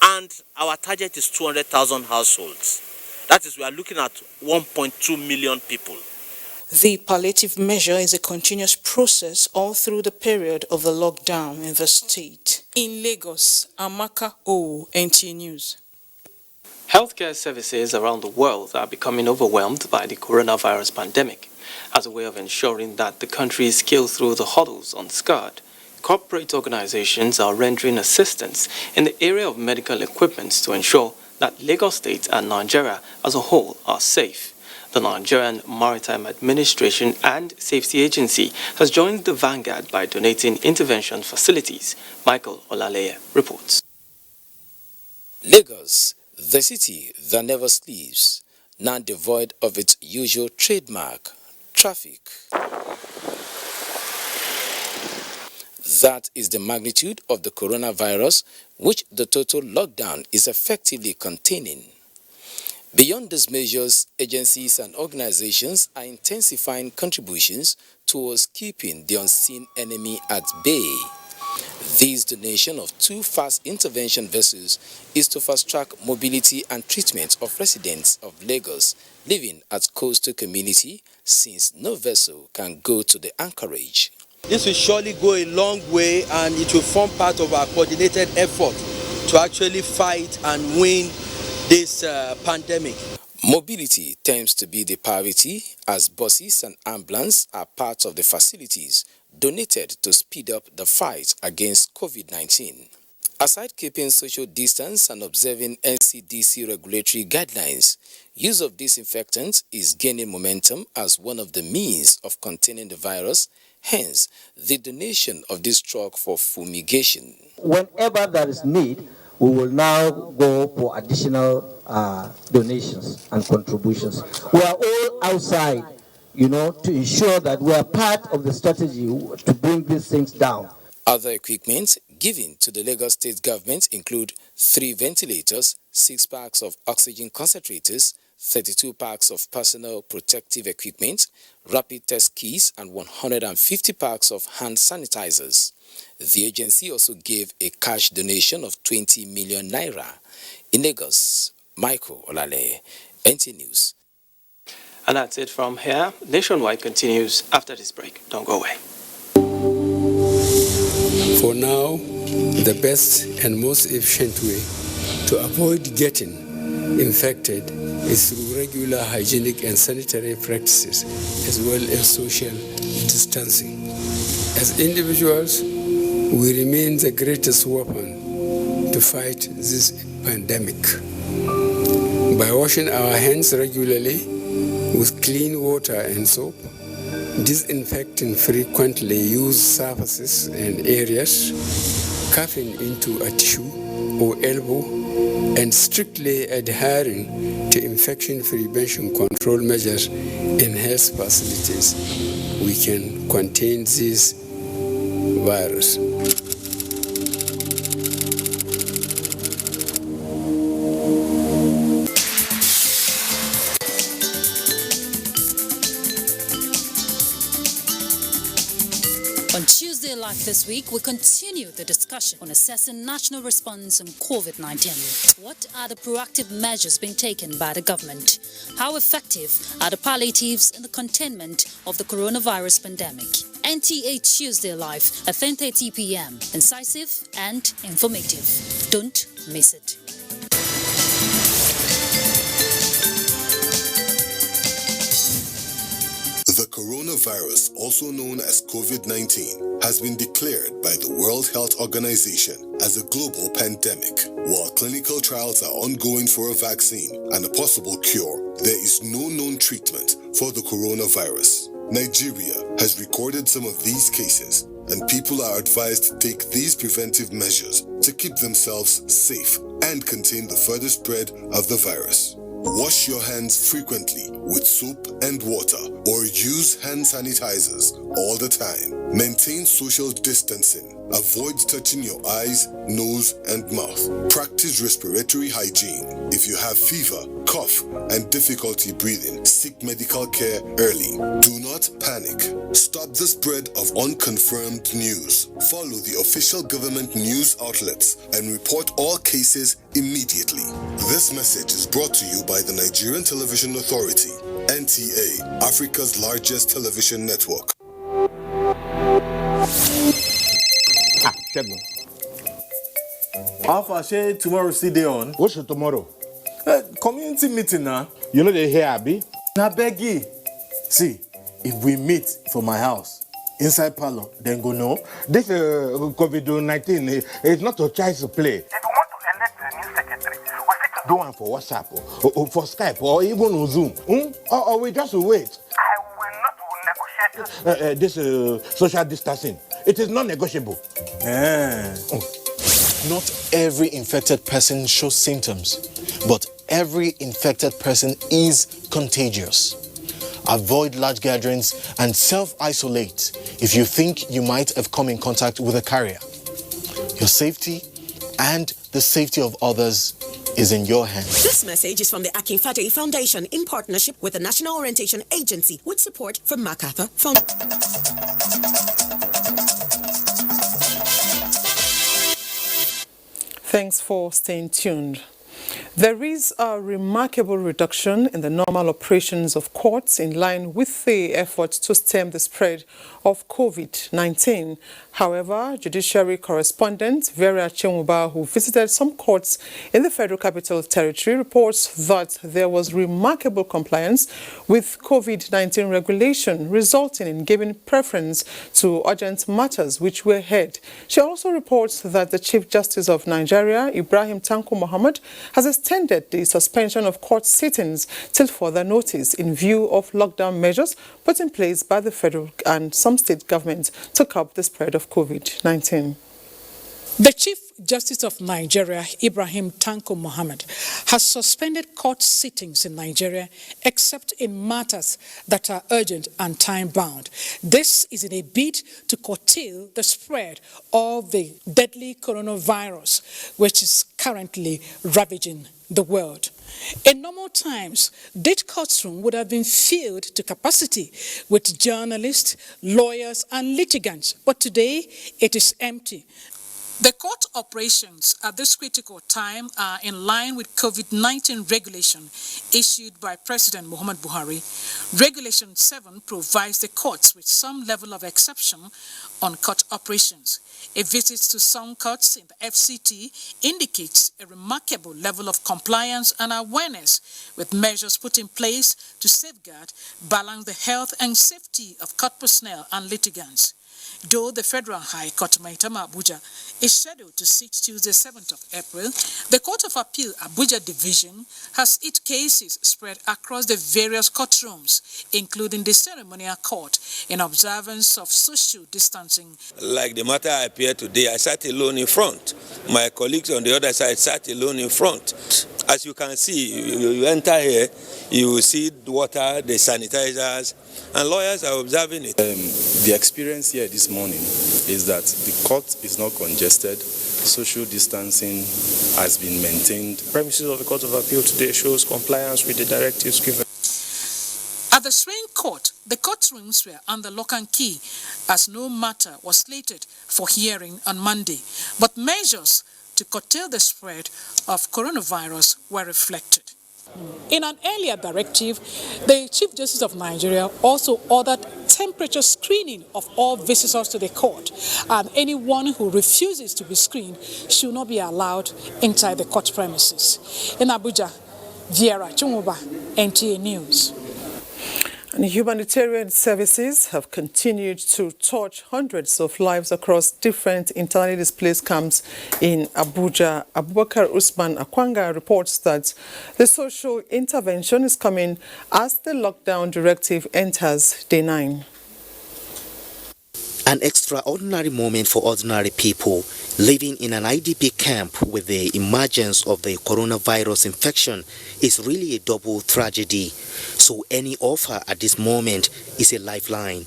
And our target is 200,000 households. That is, we are looking at 1.2 million people. The palliative measure is a continuous process all through the period of the lockdown in the state. In Lagos, Amaka O, NTA News. Healthcare services around the world are becoming overwhelmed by the coronavirus pandemic. As a way of ensuring that the country scales through the hurdles unscarred, corporate organizations are rendering assistance in the area of medical equipment to ensure that Lagos State and Nigeria as a whole are safe. The Nigerian Maritime Administration and Safety Agency has joined the vanguard by donating intervention facilities. Michael Olaleye reports. Lagos, the city that never sleeps, now devoid of its usual trademark, traffic. That is the magnitude of the coronavirus, which the total lockdown is effectively containing. Beyond these measures, agencies and organizations are intensifying contributions towards keeping the unseen enemy at bay. This donation of 2 fast intervention vessels is to fast-track mobility and treatment of residents of Lagos living at coastal community, since no vessel can go to the anchorage. This will surely go a long way, and it will form part of our coordinated effort to actually fight and win this pandemic. Mobility tends to be the priority, as buses and ambulances are part of the facilities donated to speed up the fight against COVID-19. Aside keeping social distance and observing NCDC regulatory guidelines, use of disinfectants is gaining momentum as one of the means of containing the virus, hence the donation of this truck for fumigation. Whenever there is need, we will now go for additional donations and contributions. We are all outside, to ensure that we are part of the strategy to bring these things down. Other equipment given to the Lagos State government include 3 ventilators, 6 packs of oxygen concentrators, 32 packs of personal protective equipment, rapid test kits, and 150 packs of hand sanitizers. The agency also gave a cash donation of 20 million naira. In Lagos, Michael Olale, NTA News. And that's it from here. Nationwide continues after this break. Don't go away. For now, the best and most efficient way to avoid getting infected is through regular hygienic and sanitary practices, as well as social distancing. As individuals, we remain the greatest weapon to fight this pandemic. By washing our hands regularly with clean water and soap, disinfecting frequently used surfaces and areas, coughing into a tissue or elbow, and strictly adhering to infection prevention control measures in health facilities, we can contain this virus. On Tuesday Live this week, we continue the discussion on assessing national response on COVID-19. What are the proactive measures being taken by the government? How effective are the palliatives in the containment of the coronavirus pandemic? NTA Tuesday Live at 10:30 p.m. Incisive and informative. Don't miss it. The coronavirus, also known as COVID-19, has been declared by the World Health Organization as a global pandemic. While clinical trials are ongoing for a vaccine and a possible cure, there is no known treatment for the coronavirus. Nigeria has recorded some of these cases, and people are advised to take these preventive measures to keep themselves safe and contain the further spread of the virus. Wash your hands frequently with soap and water, or use hand sanitizers all the time. Maintain social distancing. Avoid touching your eyes, nose, and mouth. Practice respiratory hygiene. If you have fever, cough, and difficulty breathing, seek medical care early. Do not panic. Stop the spread of unconfirmed news. Follow the official government news outlets and report all cases immediately. This message is brought to you by the Nigerian Television Authority, NTA, Africa's largest television network. Chegun. How far say tomorrow still day on? What's your tomorrow? Community meeting now. You know they hear Abi? Na beggy. See, if we meet for my house, inside parlor, then go no. This COVID-19 is not a child's play. If you want to elect a new secretary, we fit to do one for WhatsApp or for Skype or even on Zoom. Or we just wait. I will not negotiate this social distancing. It is non-negotiable. Not every infected person shows symptoms, but every infected person is contagious. avoid large gatherings, and self-isolate if you think you might have come in contact with a carrier. Your safety and the safety of others is in your hands. This message is from the Akinfade Foundation in partnership with the National Orientation Agency with support from MacArthur Foundation. Thanks for staying tuned. There is a remarkable reduction in the normal operations of courts in line with the efforts to stem the spread of COVID-19. However, judiciary correspondent Vera Chemuba, who visited some courts in the Federal Capital Territory, reports that there was remarkable compliance with COVID-19 regulation, resulting in giving preference to urgent matters which were heard. She also reports that the Chief Justice of Nigeria, Ibrahim Tanko Muhammad, has extended the suspension of court sittings till further notice in view of lockdown measures put in place by the federal and some state governments to curb the spread of COVID-19. The Chief Justice of Nigeria, Ibrahim Tanko Muhammad, has suspended court sittings in Nigeria except in matters that are urgent and time-bound. This is in a bid to curtail the spread of the deadly coronavirus, which is currently ravaging the world. In normal times, this courtroom would have been filled to capacity with journalists, lawyers, and litigants, but today it is empty. The court operations at this critical time are in line with COVID-19 regulation issued by President Muhammad Buhari. Regulation 7 provides the courts with some level of exception on court operations. A visit to some courts in the FCT indicates a remarkable level of compliance and awareness with measures put in place to safeguard, balance the health and safety of court personnel and litigants. Though the Federal High Court Maitama Abuja is scheduled to sit Tuesday 7th of April, the Court of Appeal Abuja Division has its cases spread across the various courtrooms, including the ceremonial court, in observance of social distancing. Like the matter I appeared today, I sat alone in front. My colleagues on the other side sat alone in front. As you can see, you enter here, you will see the water, the sanitizers, and lawyers are observing it. The experience here this morning is that the court is not congested, social distancing has been maintained. The premises of the Court of Appeal today shows compliance with the directives given. At the Supreme Court, the courtrooms were under lock and key as no matter was slated for hearing on Monday, but measures to curtail the spread of coronavirus were reflected. In an earlier directive, the Chief Justice of Nigeria also ordered temperature screening of all visitors to the court, and anyone who refuses to be screened should not be allowed inside the court premises. In Abuja, Vera Chumuba, NTA News. And humanitarian services have continued to touch hundreds of lives across different internally displaced camps in Abuja. Abubakar Usman Akwanga reports that the social intervention is coming as the lockdown directive enters day 9. An extraordinary moment for ordinary people living in an IDP camp with the emergence of the coronavirus infection is really a double tragedy. So any offer at this moment is a lifeline.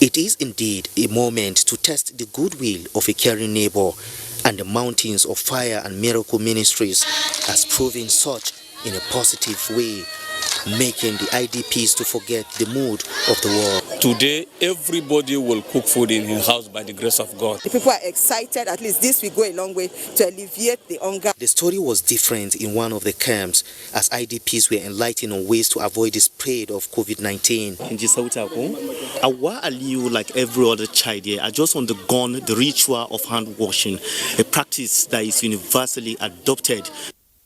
It is indeed a moment to test the goodwill of a caring neighbor, and the mountains of fire and miracle ministries has proven such in a positive way, making the IDPs to forget the mood of the world. Today, everybody will cook food in his house by the grace of God. The people are excited. At least this will go a long way to alleviate the hunger. The story was different in one of the camps as IDPs were enlightened on ways to avoid the spread of COVID-19. Awa Aliu, like every other child here, I just undergone the ritual of hand washing, a practice that is universally adopted.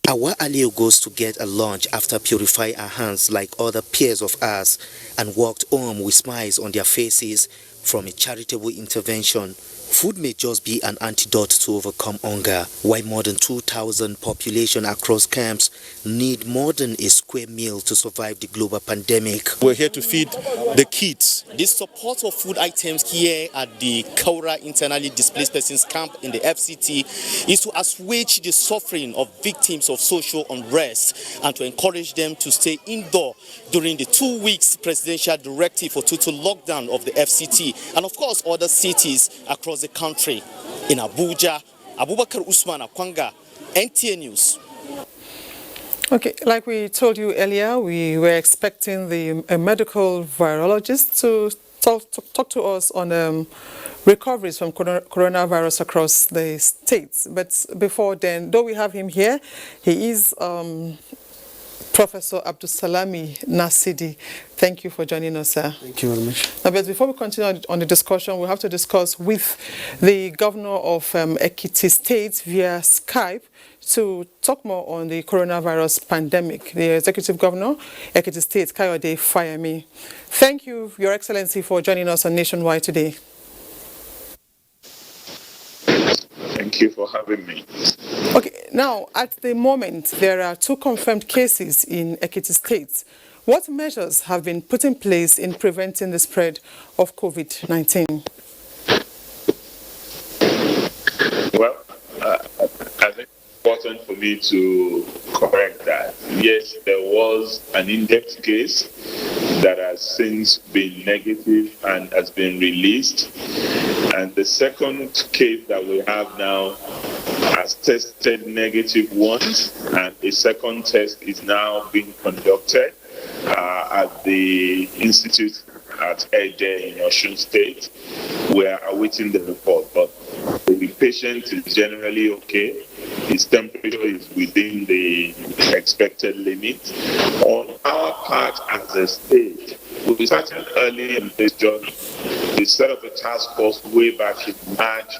Awa Aliu goes to get a lunch after purifying her hands like other peers of ours and walked home with smiles on their faces from a charitable intervention. Food may just be an antidote to overcome hunger, while more than 2,000 population across camps need more than a square meal to survive the global pandemic. We're here to feed the kids. This support of food items here at the Kaura Internally Displaced Persons Camp in the FCT is to assuage the suffering of victims of social unrest and to encourage them to stay indoor during the 2 weeks presidential directive for total lockdown of the FCT and of course other cities across the country. In Abuja, Abubakar Usman Akwanga, NTA News. Okay, like we told you earlier, we were expecting a medical virologist to talk to us on recoveries from coronavirus across the states. But before then, though we have him here, he is Professor Abdulsalami Nasidi. Thank you for joining us, sir. Thank you very much. Now, but before we continue on the discussion, we have to discuss with the governor of Ekiti State via Skype to talk more on the coronavirus pandemic. The Executive Governor, Ekiti State, Kayode Fayemi. Thank you, Your Excellency, for joining us on Nationwide today. Thank you for having me. Okay, now, at the moment, there are 2 confirmed cases in Ekiti State. What measures have been put in place in preventing the spread of COVID-19? Well, I think it's important for me to correct that. Yes, there was an index case that has since been negative and has been released. And the second case that we have now has tested negative once, and a second test is now being conducted at the Institute at Ede in Osun State. We are awaiting the report, but the patient is generally okay. His temperature is within the expected limit. On our part as a state, we started early in this journey. We set up a task force way back in March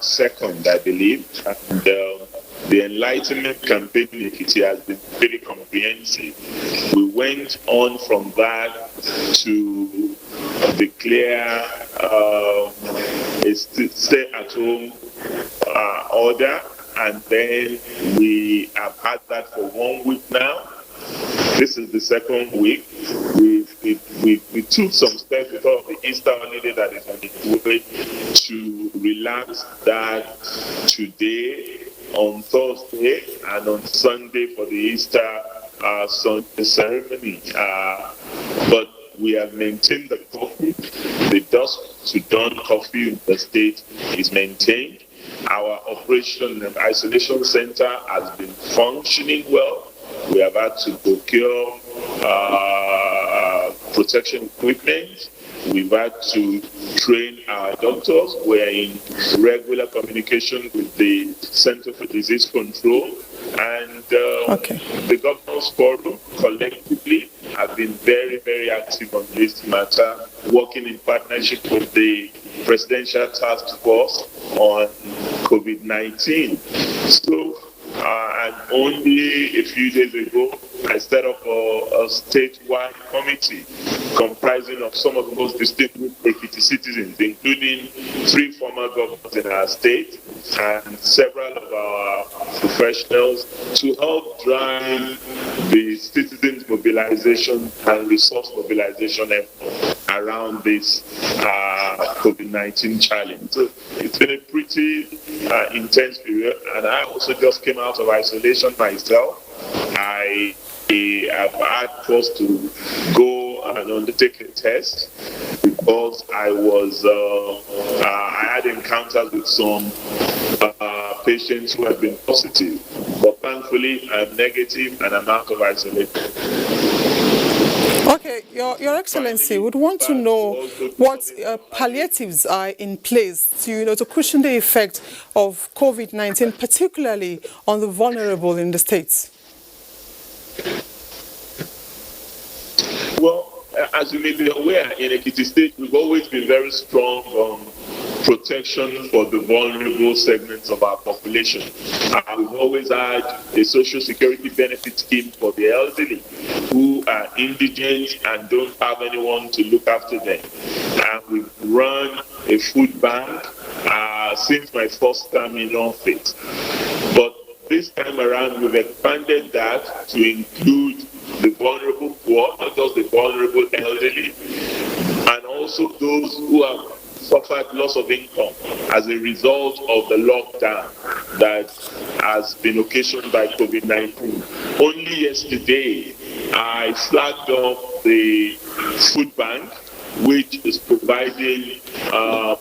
2nd, I believe, and the Enlightenment campaign in Ekiti has been very comprehensive. We went on from that to declare a stay-at-home order, and then we have had that for 1 week now. This is the second week. We took some steps because of the Easter holiday that is on its way to relax that today, on Thursday, and on Sunday for the Easter Sunday ceremony. But we have maintained the curfew. The dusk to dawn curfew in the state is maintained. Our operation and isolation center has been functioning well. We have had to procure protection equipment. We've had to train our doctors. We're in regular communication with the Center for Disease Control. And the Governors Forum collectively have been very, very active on this matter, working in partnership with the Presidential Task Force on COVID-19. So, and only a few days ago, I set up a statewide committee comprising of some of the most distinguished Ekiti citizens, including 3 former governors in our state and several of our professionals, to help drive the citizens' mobilization and resource mobilization effort around this COVID-19 challenge. So it's been a pretty intense period, and I also just came out of isolation myself. I have had first to go and undertake a test because I had encounters with some patients who have been positive, but thankfully I'm negative and I'm out of isolation. Okay, Your Excellency, would want to know what palliatives are in place to cushion the effect of COVID-19, particularly on the vulnerable in the states. Well, as you may be aware, in Ekiti State, we've always been very strong on protection for the vulnerable segments of our population. We've always had a social security benefit scheme for the elderly who are indigent and don't have anyone to look after them. And we've run a food bank since my first term in office. But this time around, we've expanded that to include the vulnerable poor, not just the vulnerable elderly, and also those who have suffered loss of income as a result of the lockdown that has been occasioned by COVID-19. Only yesterday, I flagged up the food bank, which is providing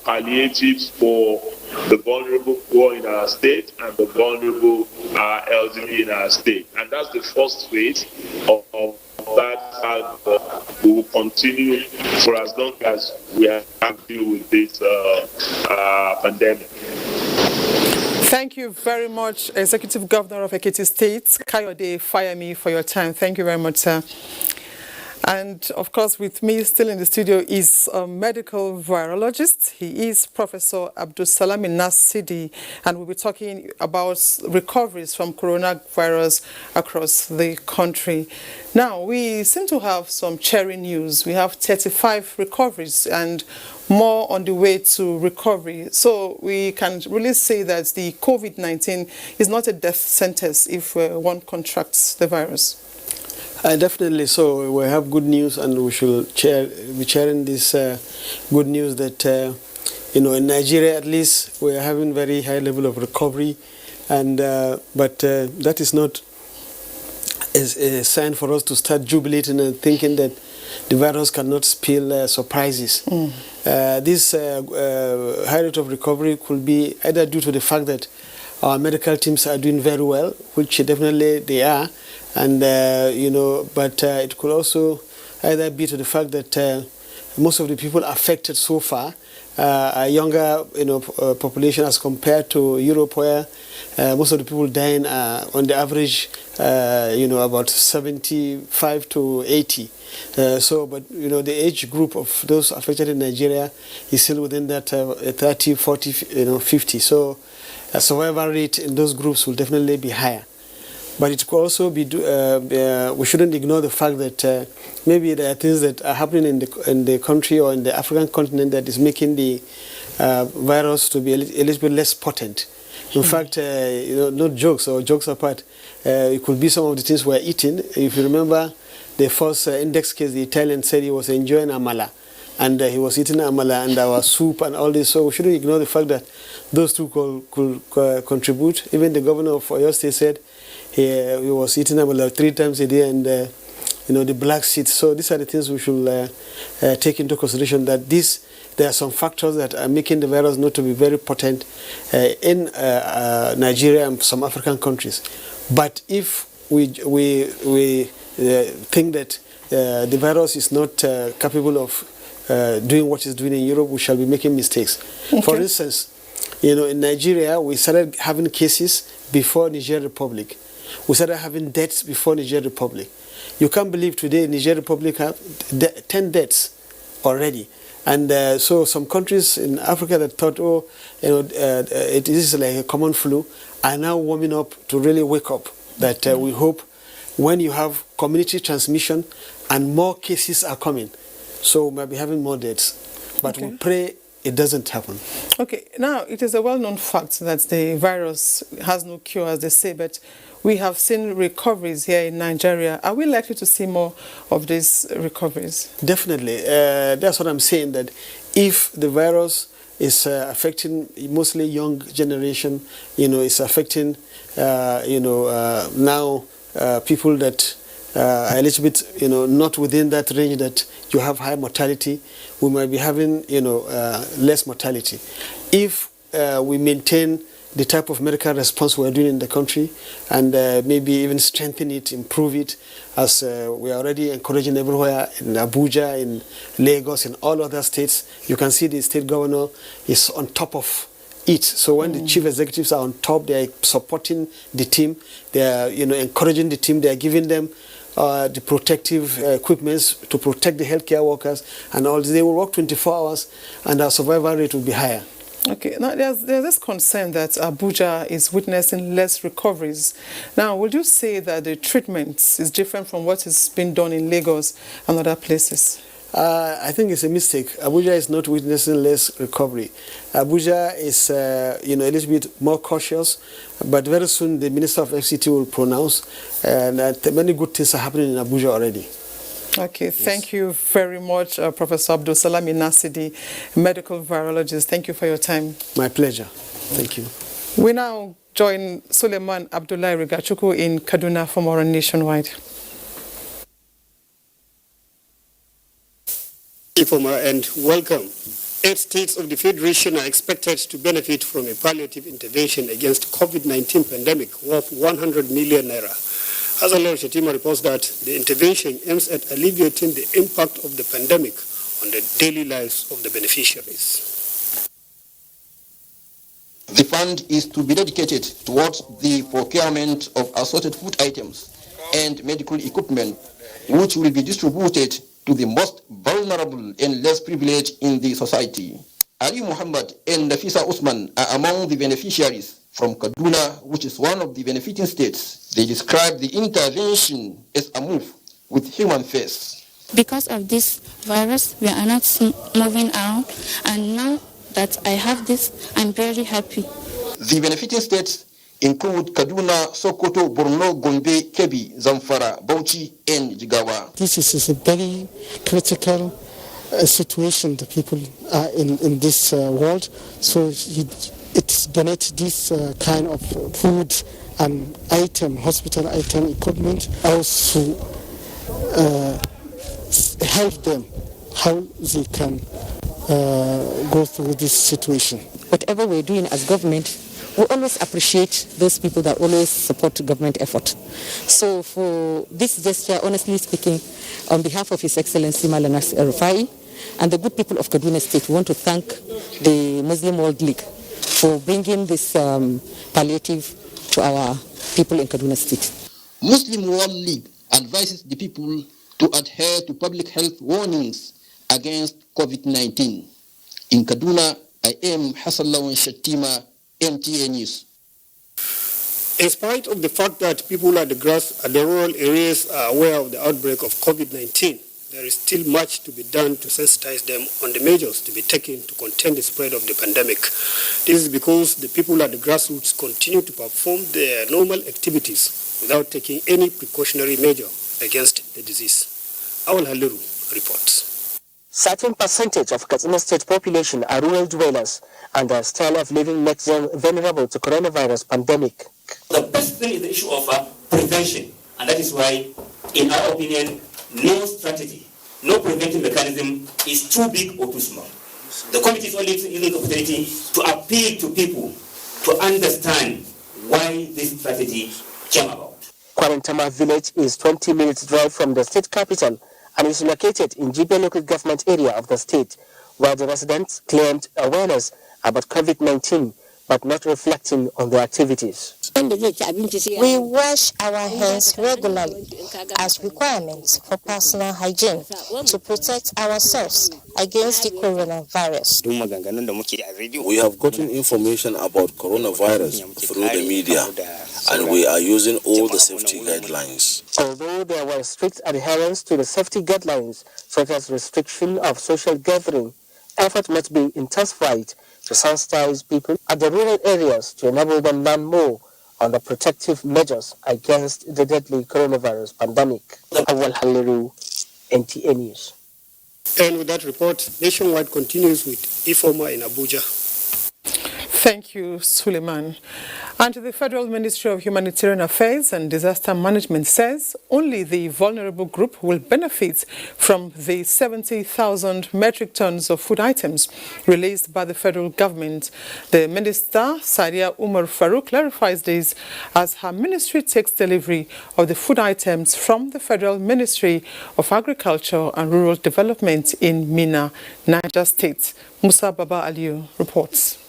palliatives for the vulnerable poor in our state and the vulnerable elderly in our state. And that's the first phase of that. We will continue for as long as we have to deal with this pandemic. Thank you very much, Executive Governor of Ekiti State, Kayode Fayemi, for your time. Thank you very much, sir. And of course, with me still in the studio is a medical virologist. He is Professor Abdulsalami Nasidi, and we'll be talking about recoveries from coronavirus across the country. Now, we seem to have some cheering news. We have 35 recoveries and more on the way to recovery. So we can really say that the COVID-19 is not a death sentence if one contracts the virus. Definitely so. We have good news, and we should be sharing this good news that, in Nigeria at least, we are having very high level of recovery, and but that is not a sign for us to start jubilating and thinking that the virus cannot spill surprises. This high rate of recovery could be either due to the fact that our medical teams are doing very well, which definitely they are, and but it could also either be to the fact that most of the people affected so far are younger, population as compared to Europe, where most of the people dying are on the average, about 75 to 80. But the age group of those affected in Nigeria is still within that 30, 40, 50. So survival rate in those groups will definitely be higher. But it could also be, we shouldn't ignore the fact that maybe there are things that are happening in the country or in the African continent that is making the virus to be a little bit less potent. In fact, not jokes or jokes apart, it could be some of the things we're eating. If you remember the first index case, the Italian said he was enjoying amala, and he was eating amala and our soup and all this. So we shouldn't ignore the fact that those two could contribute. Even the governor of Oyo State said he was eating amala 3 times a day, and the black seeds. So these are the things we should take into consideration, that there are some factors that are making the virus not to be very potent in Nigeria and some African countries. But if we think that the virus is not capable of doing what it's doing in Europe, we shall be making mistakes. Okay. For instance, in Nigeria, we started having cases before Niger Republic. We started having deaths before Niger Republic. You can't believe today Niger Republic have 10 deaths already. And so some countries in Africa that thought, it is like a common flu, are now warming up to really wake up. That we hope when you have community transmission and more cases are coming, so we might be having more deaths. But we pray it doesn't happen. Okay, now it is a well-known fact that the virus has no cure, as they say, but we have seen recoveries here in Nigeria. Are we likely to see more of these recoveries? Definitely. That's what I'm saying, that if the virus is affecting mostly young generation, it's affecting, now people that are a little bit, not within that range that you have high mortality, we might be having, less mortality. If we maintain the type of medical response we're doing in the country, and maybe even strengthen it, improve it, as we are already encouraging everywhere in Abuja, in Lagos, in all other states. You can see the state governor is on top of it. So when the chief executives are on top, they are supporting the team, they are encouraging the team, they are giving them the protective equipments to protect the healthcare workers, and all this. They will work 24 hours, and our survival rate will be higher. Okay, now there's this concern that Abuja is witnessing less recoveries. Now, would you say that the treatment is different from what is being done in Lagos and other places? I think it's a mistake. Abuja is not witnessing less recovery. Abuja is, a little bit more cautious, but very soon the Minister of FCT will pronounce, and many good things are happening in Abuja already. Okay, yes. Thank you very much, Professor Abdulsalami Nasidi, medical virologist. Thank you for your time. My pleasure. Thank you. We now join Suleiman Abdullahi Rigachuku in Kaduna for more on Nationwide. Ifoma, and welcome. 8 states of the Federation are expected to benefit from a palliative intervention against COVID-19 pandemic worth 100 million naira. Azalor Shetima reports that the intervention aims at alleviating the impact of the pandemic on the daily lives of the beneficiaries. The fund is to be dedicated towards the procurement of assorted food items and medical equipment, which will be distributed to the most vulnerable and less privileged in the society. Ali Muhammad and Nafisa Usman are among the beneficiaries from Kaduna, which is one of the benefiting states. They describe the intervention as a move with human face. Because of this virus, we are not moving out, and now that I have this, I'm very happy. The benefiting states include Kaduna, Sokoto, Borno, Gombe, Kebbi, Zamfara, Bauchi, and Jigawa. This is a very critical situation the people are in this world, so it's donate this kind of food and item, hospital item, equipment, also help them how they can go through this situation. Whatever we're doing as government, we always appreciate those people that always support government effort. So for this gesture, honestly speaking, on behalf of His Excellency Maulana Rufai and the good people of Kaduna State, we want to thank the Muslim World League for bringing this palliative to our people in Kaduna State. Muslim World League advises the people to adhere to public health warnings against COVID-19. In Kaduna, I am Hassan Lawan Shattima, NTA News. In spite of the fact that people at the rural areas are aware of the outbreak of COVID-19, there is still much to be done to sensitize them on the measures to be taken to contain the spread of the pandemic. This is because the people at the grassroots continue to perform their normal activities without taking any precautionary measure against the disease. Awal Haliru reports. Certain percentage of Katsina State population are rural dwellers, and their style of living makes them vulnerable to coronavirus pandemic. The best thing is the issue of prevention, and that is why, in our opinion, no strategy, no preventive mechanism is too big or too small. The committee is only using the opportunity to appeal to people to understand why this strategy came about. Kwarentama village is 20 minutes drive from the state capital and is located in Jibe local government area of the state, where the residents claimed awareness about COVID-19 but not reflecting on their activities. We wash our hands regularly as requirements for personal hygiene to protect ourselves against the coronavirus. We have gotten information about coronavirus through the media, and we are using all the safety guidelines. Although there were strict adherence to the safety guidelines, such as restriction of social gathering, effort must be intensified to sensitize people at the rural areas to enable them learn more on the protective measures against the deadly coronavirus pandemic. Awal Haliru, NTA News. And with that report, Nationwide continues with Ifoma in Abuja. Thank you, Suleiman. And the Federal Ministry of Humanitarian Affairs and Disaster Management says only the vulnerable group will benefit from the 70,000 metric tons of food items released by the federal government. The minister, Sadia Umar Farouk, clarifies this as her ministry takes delivery of the food items from the Federal Ministry of Agriculture and Rural Development in Mina, Niger State. Musa Baba Aliyu reports.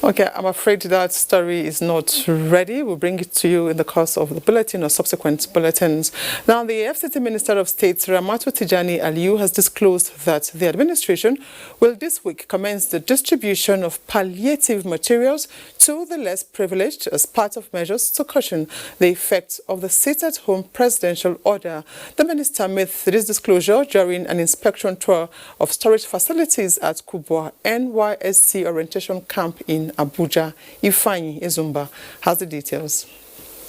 Okay, I'm afraid that story is not ready. We'll bring it to you in the course of the bulletin or subsequent bulletins. Now, the FCT Minister of State, Ramatu Tijani Aliyu, has disclosed that the administration will this week commence the distribution of palliative materials to the less privileged as part of measures to cushion the effects of the sit-at-home presidential order. The minister made this disclosure during an inspection tour of storage facilities at Kubwa NYSC orientation camp in Abuja. Ifeanyi Ezumba has the details.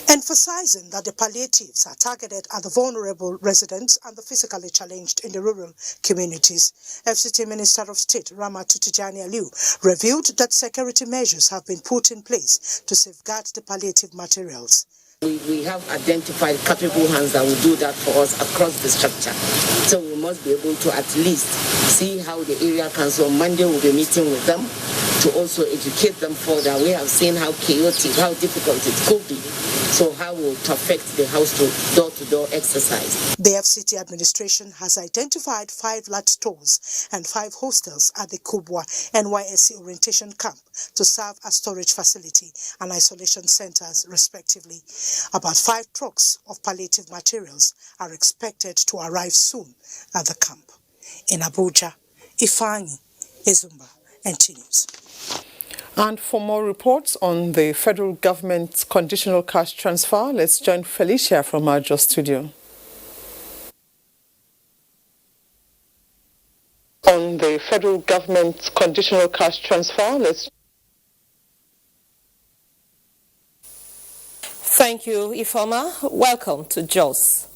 Emphasizing that the palliatives are targeted at the vulnerable residents and the physically challenged in the rural communities. FCT Minister of State Ramatu Tijani Aliyu revealed that security measures have been put in place to safeguard the palliative materials. We have identified capable hands that will do that for us across the structure. So we must be able to at least see how the area council on Monday will be meeting with them to also educate them further. We have seen how chaotic, how difficult it could be. So how will it affect the house to door-to-door exercise? The FCT administration has identified 5 large stores and 5 hostels at the Kubwa NYSC orientation camp to serve as storage facility and isolation centers respectively. About 5 trucks of palliative materials are expected to arrive soon at the camp. In Abuja, Ifeanyi Ezumba, NTA News. And for more reports on the federal government's conditional cash transfer, let's join Felicia from our Jos studio. On the federal government's conditional cash transfer, Thank you, Ifoma. Welcome to Jos.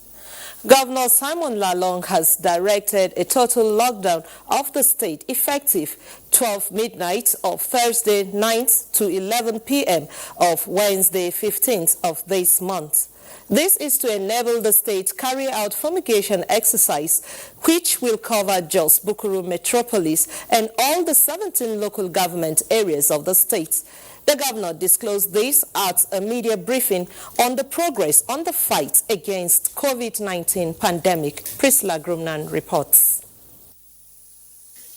Governor Simon Lalong has directed a total lockdown of the state effective 12 midnight of Thursday 9th to 11 p.m. of Wednesday 15th of this month. This is to enable the state carry out fumigation exercise, which will cover Jos, Bukuru Metropolis and all the 17 local government areas of the state. The governor disclosed this at a media briefing on the progress on the fight against COVID-19 pandemic. Priscilla Grumnan reports.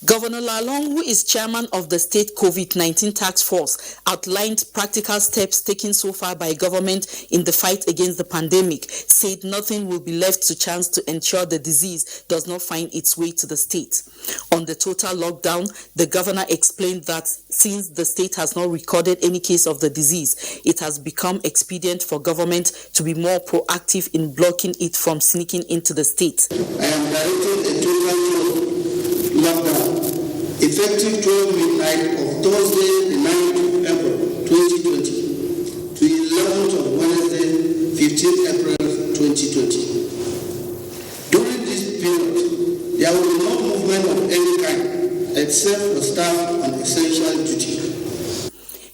Governor Lalong, who is chairman of the state COVID-19 task force, outlined practical steps taken so far by government in the fight against the pandemic, said nothing will be left to chance to ensure the disease does not find its way to the state. On the total lockdown, the governor explained that since the state has not recorded any case of the disease, it has become expedient for government to be more proactive in blocking it from sneaking into the state. I am directing a total lockdown effective 12 midnight of Thursday, the 9th of April 2020 to 11th of Wednesday, 15th April 2020. During this period, there will be no movement of any kind except for staff on essential duty.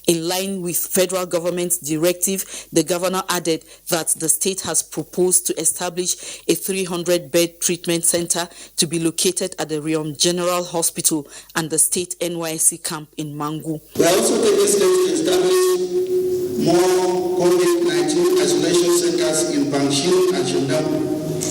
In line with federal government's directive, the governor added that the state has proposed to establish a 300-bed treatment center to be located at the Riom General Hospital and the state NYSC camp in Mangu. We are also taking steps to establish more COVID-19 isolation centers in Bangshin and Shindam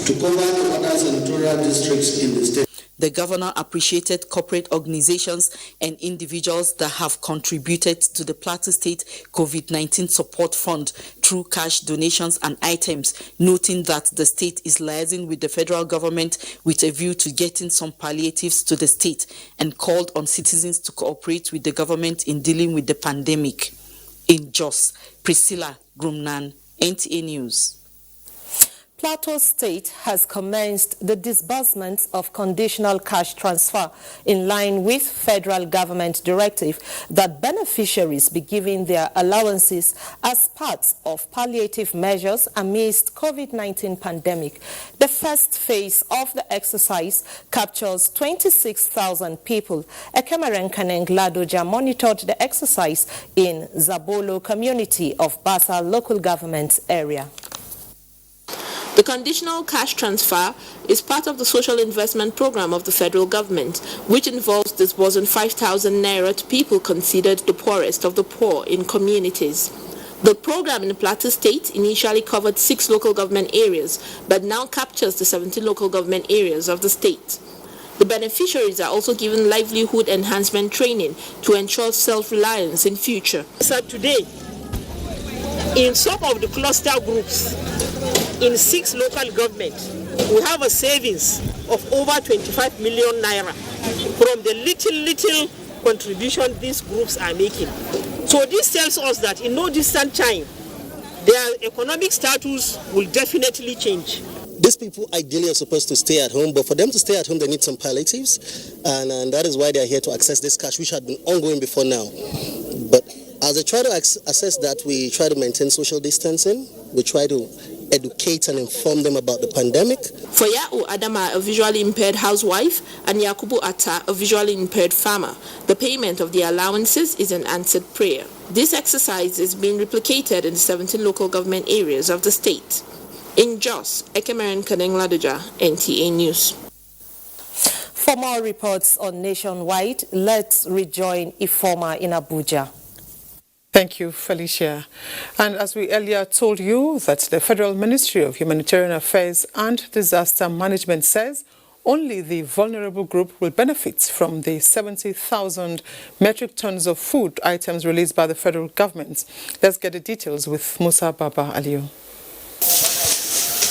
to cover the other senatorial districts in the state. The governor appreciated corporate organizations and individuals that have contributed to the Plateau State COVID-19 Support Fund through cash donations and items, noting that the state is liaising with the federal government with a view to getting some palliatives to the state, and called on citizens to cooperate with the government in dealing with the pandemic. In Jos, Priscilla Grumnan, NTA News. Plateau State has commenced the disbursement of conditional cash transfer in line with federal government directive that beneficiaries be given their allowances as part of palliative measures amidst COVID-19 pandemic. The first phase of the exercise captures 26,000 people. Ekemeren Kaneng Ladoja monitored the exercise in Zabolo community of Basa local government area. The conditional cash transfer is part of the social investment program of the federal government, which involves disbursing 5,000 naira to people considered the poorest of the poor in communities. The program in Plateau State initially covered 6 local government areas, but now captures the 17 local government areas of the state. The beneficiaries are also given livelihood enhancement training to ensure self-reliance in future. So today, in some of the cluster groups, in 6 local governments, we have a savings of over 25 million naira from the little contribution these groups are making. So this tells us that in no distant time, their economic status will definitely change. These people ideally are supposed to stay at home, but for them to stay at home, they need some palliatives, and that is why they are here to access this cash, which had been ongoing before now. But as they try to assess that, we try to maintain social distancing. We try to educate and inform them about the pandemic. For Ya'u Adama, a visually impaired housewife, and Yakubu Atta, a visually impaired farmer, the payment of the allowances is an answered prayer. This exercise is being replicated in 17 local government areas of the state. In Jos, Ekemeren Kaneng Ladoja, NTA News. For more reports on Nationwide, let's rejoin Ifoma in Abuja. Thank you, Felicia. And as we earlier told you, that the Federal Ministry of Humanitarian Affairs and Disaster Management says only the vulnerable group will benefit from the 70,000 metric tons of food items released by the federal government. Let's get the details with Musa Baba Aliyu.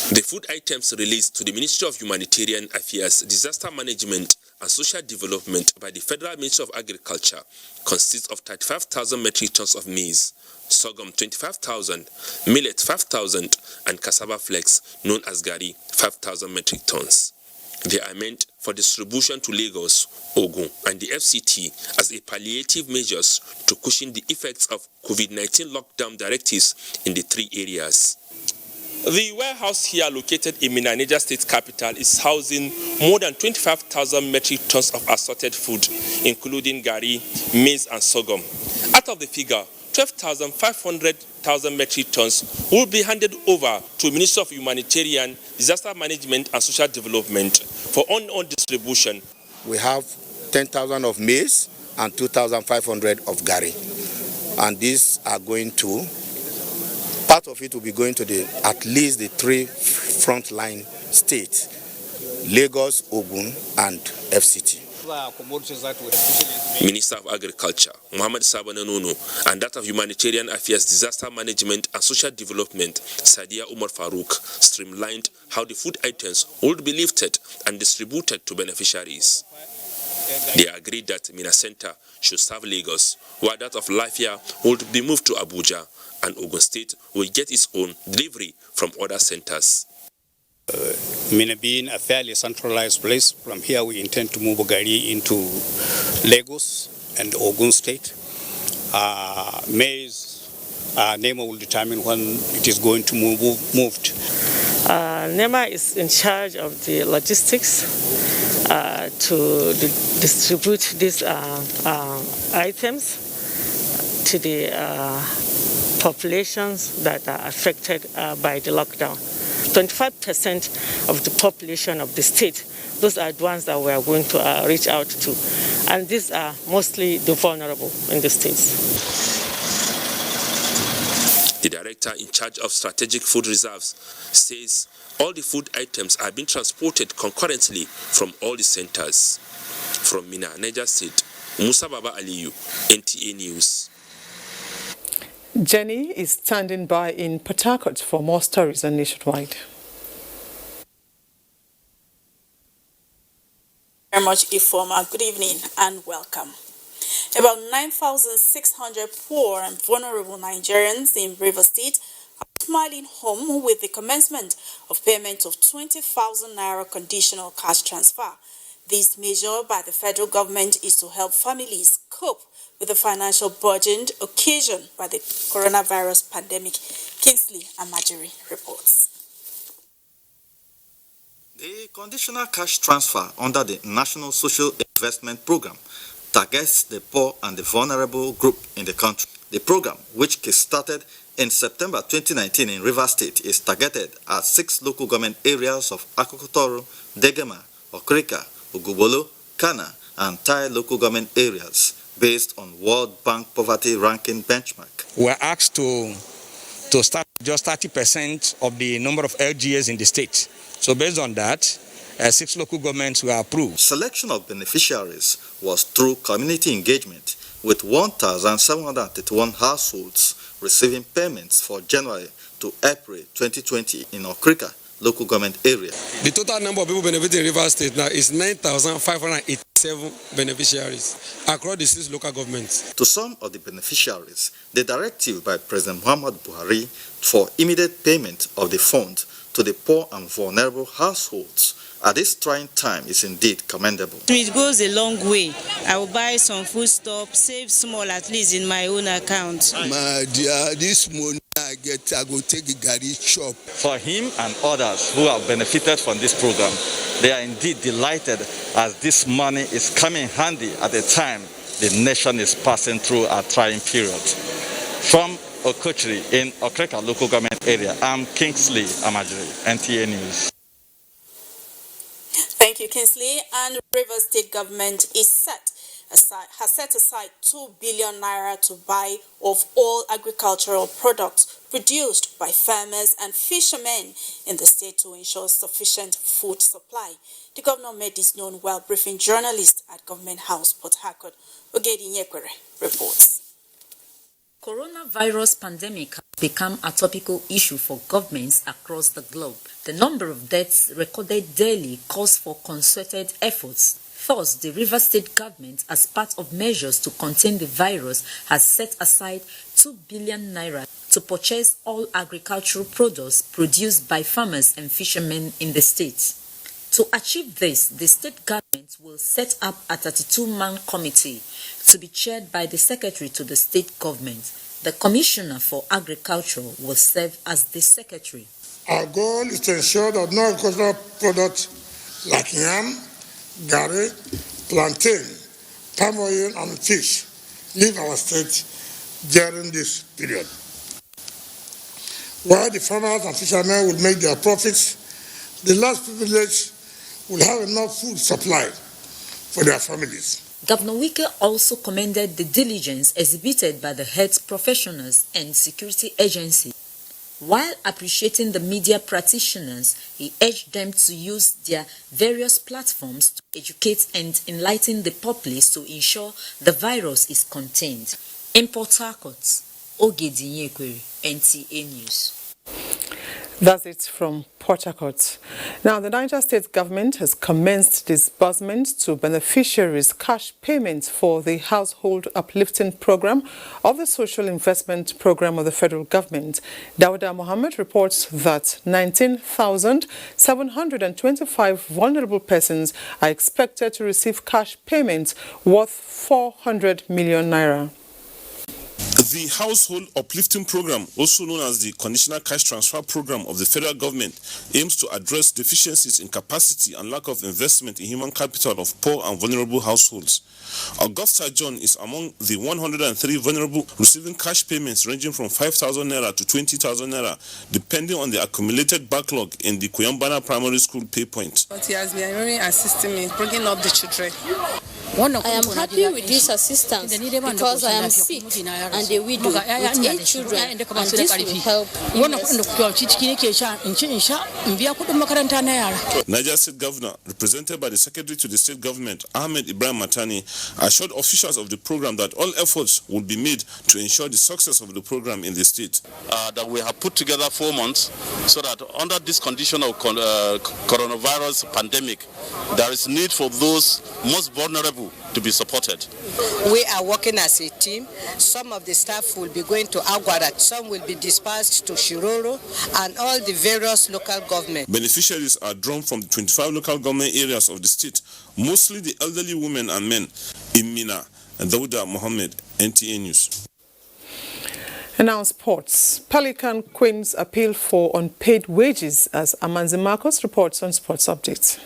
The food items released to the Ministry of Humanitarian Affairs, Disaster Management and Social Development by the Federal Ministry of Agriculture consist of 35,000 metric tons of maize, sorghum 25,000, millet 5,000, and cassava flakes known as gari 5,000 metric tons. They are meant for distribution to Lagos, Ogun, and the FCT as a palliative measures to cushion the effects of COVID-19 lockdown directives in the three areas. The warehouse here located in Minna, Niger State capital, is housing more than 25,000 metric tons of assorted food, including gari, maize, and sorghum. Out of the figure, 12,500 metric tons will be handed over to Ministry of Humanitarian, Disaster Management and Social Development for unknown distribution. We have 10,000 of maize and 2,500 of gari, and these are going to, part of it will be going to at least the three frontline states, Lagos, Ogun, and FCT. Minister of Agriculture, Mohamed Sabananono, and that of Humanitarian Affairs, Disaster Management and Social Development, Sadia Umar Farouk, streamlined how the food items would be lifted and distributed to beneficiaries. They agreed that Minna Center should serve Lagos, while that of Lafia would be moved to Abuja, and Ogun State will get its own delivery from other centers. Minna being a fairly centralized place, from here we intend to move gari into Lagos and Ogun State. Maize, NEMA will determine when it is going to be moved. NEMA is in charge of the logistics to distribute these items to the populations that are affected by the lockdown. 25% of the population of the state, those are the ones that we are going to reach out to. And these are mostly the vulnerable in the states. The director in charge of strategic food reserves says all the food items are being transported concurrently from all the centers. From Minna, Niger State, Musa Baba Aliyu, NTA News. Jenny is standing by in Port Harcourt for more stories on Nationwide. Very much, Ifoma. Good evening and welcome. About 9,600 poor and vulnerable Nigerians in Rivers State are smiling home with the commencement of payment of 20,000 naira conditional cash transfer. This measure by the federal government is to help families cope with the financial burden occasioned by the coronavirus pandemic. Kingsley and Marjorie reports. The conditional cash transfer under the National Social Investment Program targets the poor and the vulnerable group in the country. The program, which started in September 2019 in Rivers State, is targeted at 6 local government areas of Akokotoro, Degema, Okrika, Ogubolo, Kana, and Tai local government areas based on World Bank Poverty Ranking benchmark. We're asked to start just 30% of the number of LGAs in the state. So based on that, 6 local governments were approved. Selection of beneficiaries was through community engagement, with 1,731 households receiving payments for January to April 2020 in Okrika local government area. The total number of people benefiting in Rivers State now is 9,587 beneficiaries across the 6 local governments. To some of the beneficiaries, the directive by President Muhammad Buhari for immediate payment of the funds to the poor and vulnerable households at this trying time is indeed commendable. It goes a long way. I will buy some food stuff, save small at least in my own account. My dear, this money I go take a Gary shop. For him and others who have benefited from this program, they are indeed delighted as this money is coming handy at a time the nation is passing through a trying period. From Okochiri in Okreka local government area, I'm Kingsley Amajiri, NTA News. Thank you, Kingsley. And Rivers State government has set aside 2 billion naira to buy of all agricultural products produced by farmers and fishermen in the state to ensure sufficient food supply. The governor made this known while briefing journalists at Government House, Port Harcourt. Ogedi Nyekwere reports. Coronavirus pandemic has become a topical issue for governments across the globe. The number of deaths recorded daily calls for concerted efforts. Thus, the Rivers State government, as part of measures to contain the virus, has set aside 2 billion naira to purchase all agricultural products produced by farmers and fishermen in the state. To achieve this, the state government will set up a 32-man committee to be chaired by the secretary to the state government. The commissioner for agriculture will serve as the secretary. Our goal is to ensure that no agricultural products like yam, garri, plantain, palm oil, and fish leave our state during this period. While the farmers and fishermen will make their profits, the less privileged will have enough food supply for their families. Governor Wike also commended the diligence exhibited by the health professionals and security agencies. While appreciating the media practitioners, he urged them to use their various platforms to educate and enlighten the populace to ensure the virus is contained. In Port Harcourt, Ogedi Nyekwere, NTA News. That's it from Port Harcourt. Now, the Niger State government has commenced disbursement to beneficiaries cash payments for the household uplifting program of the social investment program of the federal government. Dawda Mohammed reports that 19,725 vulnerable persons are expected to receive cash payments worth 400 million naira. The Household Uplifting Program, also known as the Conditional Cash Transfer Program of the federal government, aims to address deficiencies in capacity and lack of investment in human capital of poor and vulnerable households. Augusta John is among the 103 vulnerable receiving cash payments ranging from 5,000 naira to 20,000 naira, depending on the accumulated backlog in the Kuyambana Primary School pay point. But he has been really assisting me, bringing up the children. I am happy with this assistance because I am sick and a widow with 8 children, and this will help. Niger State Governor, represented by the Secretary to the State Government, Ahmed Ibrahim Matani, assured officials of the program that all efforts will be made to ensure the success of the program in the state. That we have put together 4 months so that under this condition of coronavirus pandemic, there is need for those most vulnerable to be supported. We are working as a team. Some of the staff will be going to Agwarat, some will be dispersed to Shiroro and all the various local governments. Beneficiaries are drawn from the 25 local government areas of the state, mostly the elderly women and men in Mina. And Dawda Mohammed, NTA News. And now sports. Pelican Queens appeal for unpaid wages as Amanzi Marcos reports on Sports Updates.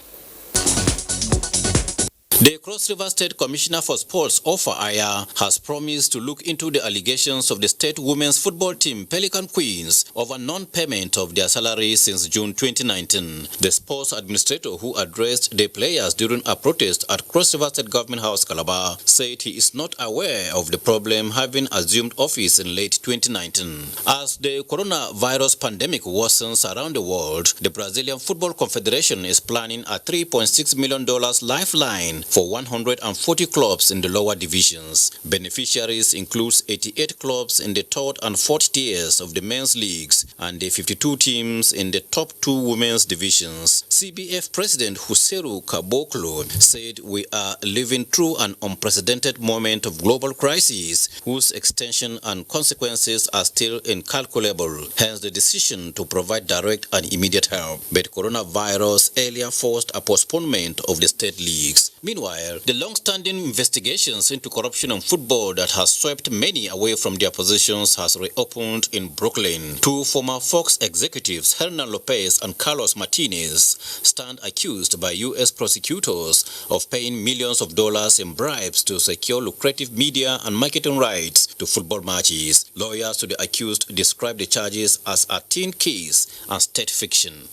The Cross River State Commissioner for Sports, Ofa Aya, has promised to look into the allegations of the state women's football team, Pelican Queens, over non-payment of their salaries since June 2019. The sports administrator who addressed the players during a protest at Cross River State Government House, Calabar, said he is not aware of the problem, having assumed office in late 2019. As the coronavirus pandemic worsens around the world, the Brazilian Football Confederation is planning a $3.6 million lifeline for 140 clubs in the lower divisions. Beneficiaries includes 88 clubs in the third and fourth tiers of the men's leagues and the 52 teams in the top 2 women's divisions. CBF President Husseru Kaboklo said we are living through an unprecedented moment of global crisis whose extension and consequences are still incalculable. Hence the decision to provide direct and immediate help. But coronavirus earlier forced a postponement of the state leagues. Meanwhile, the long-standing investigations into corruption in football that has swept many away from their positions has reopened in Brooklyn. Two former Fox executives, Hernan Lopez and Carlos Martinez, stand accused by U.S. prosecutors of paying millions of dollars in bribes to secure lucrative media and marketing rights to football matches. Lawyers to the accused describe the charges as a teen case and state fiction.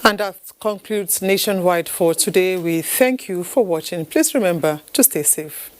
And that concludes Nationwide for today. We thank you for watching. Please remember to stay safe.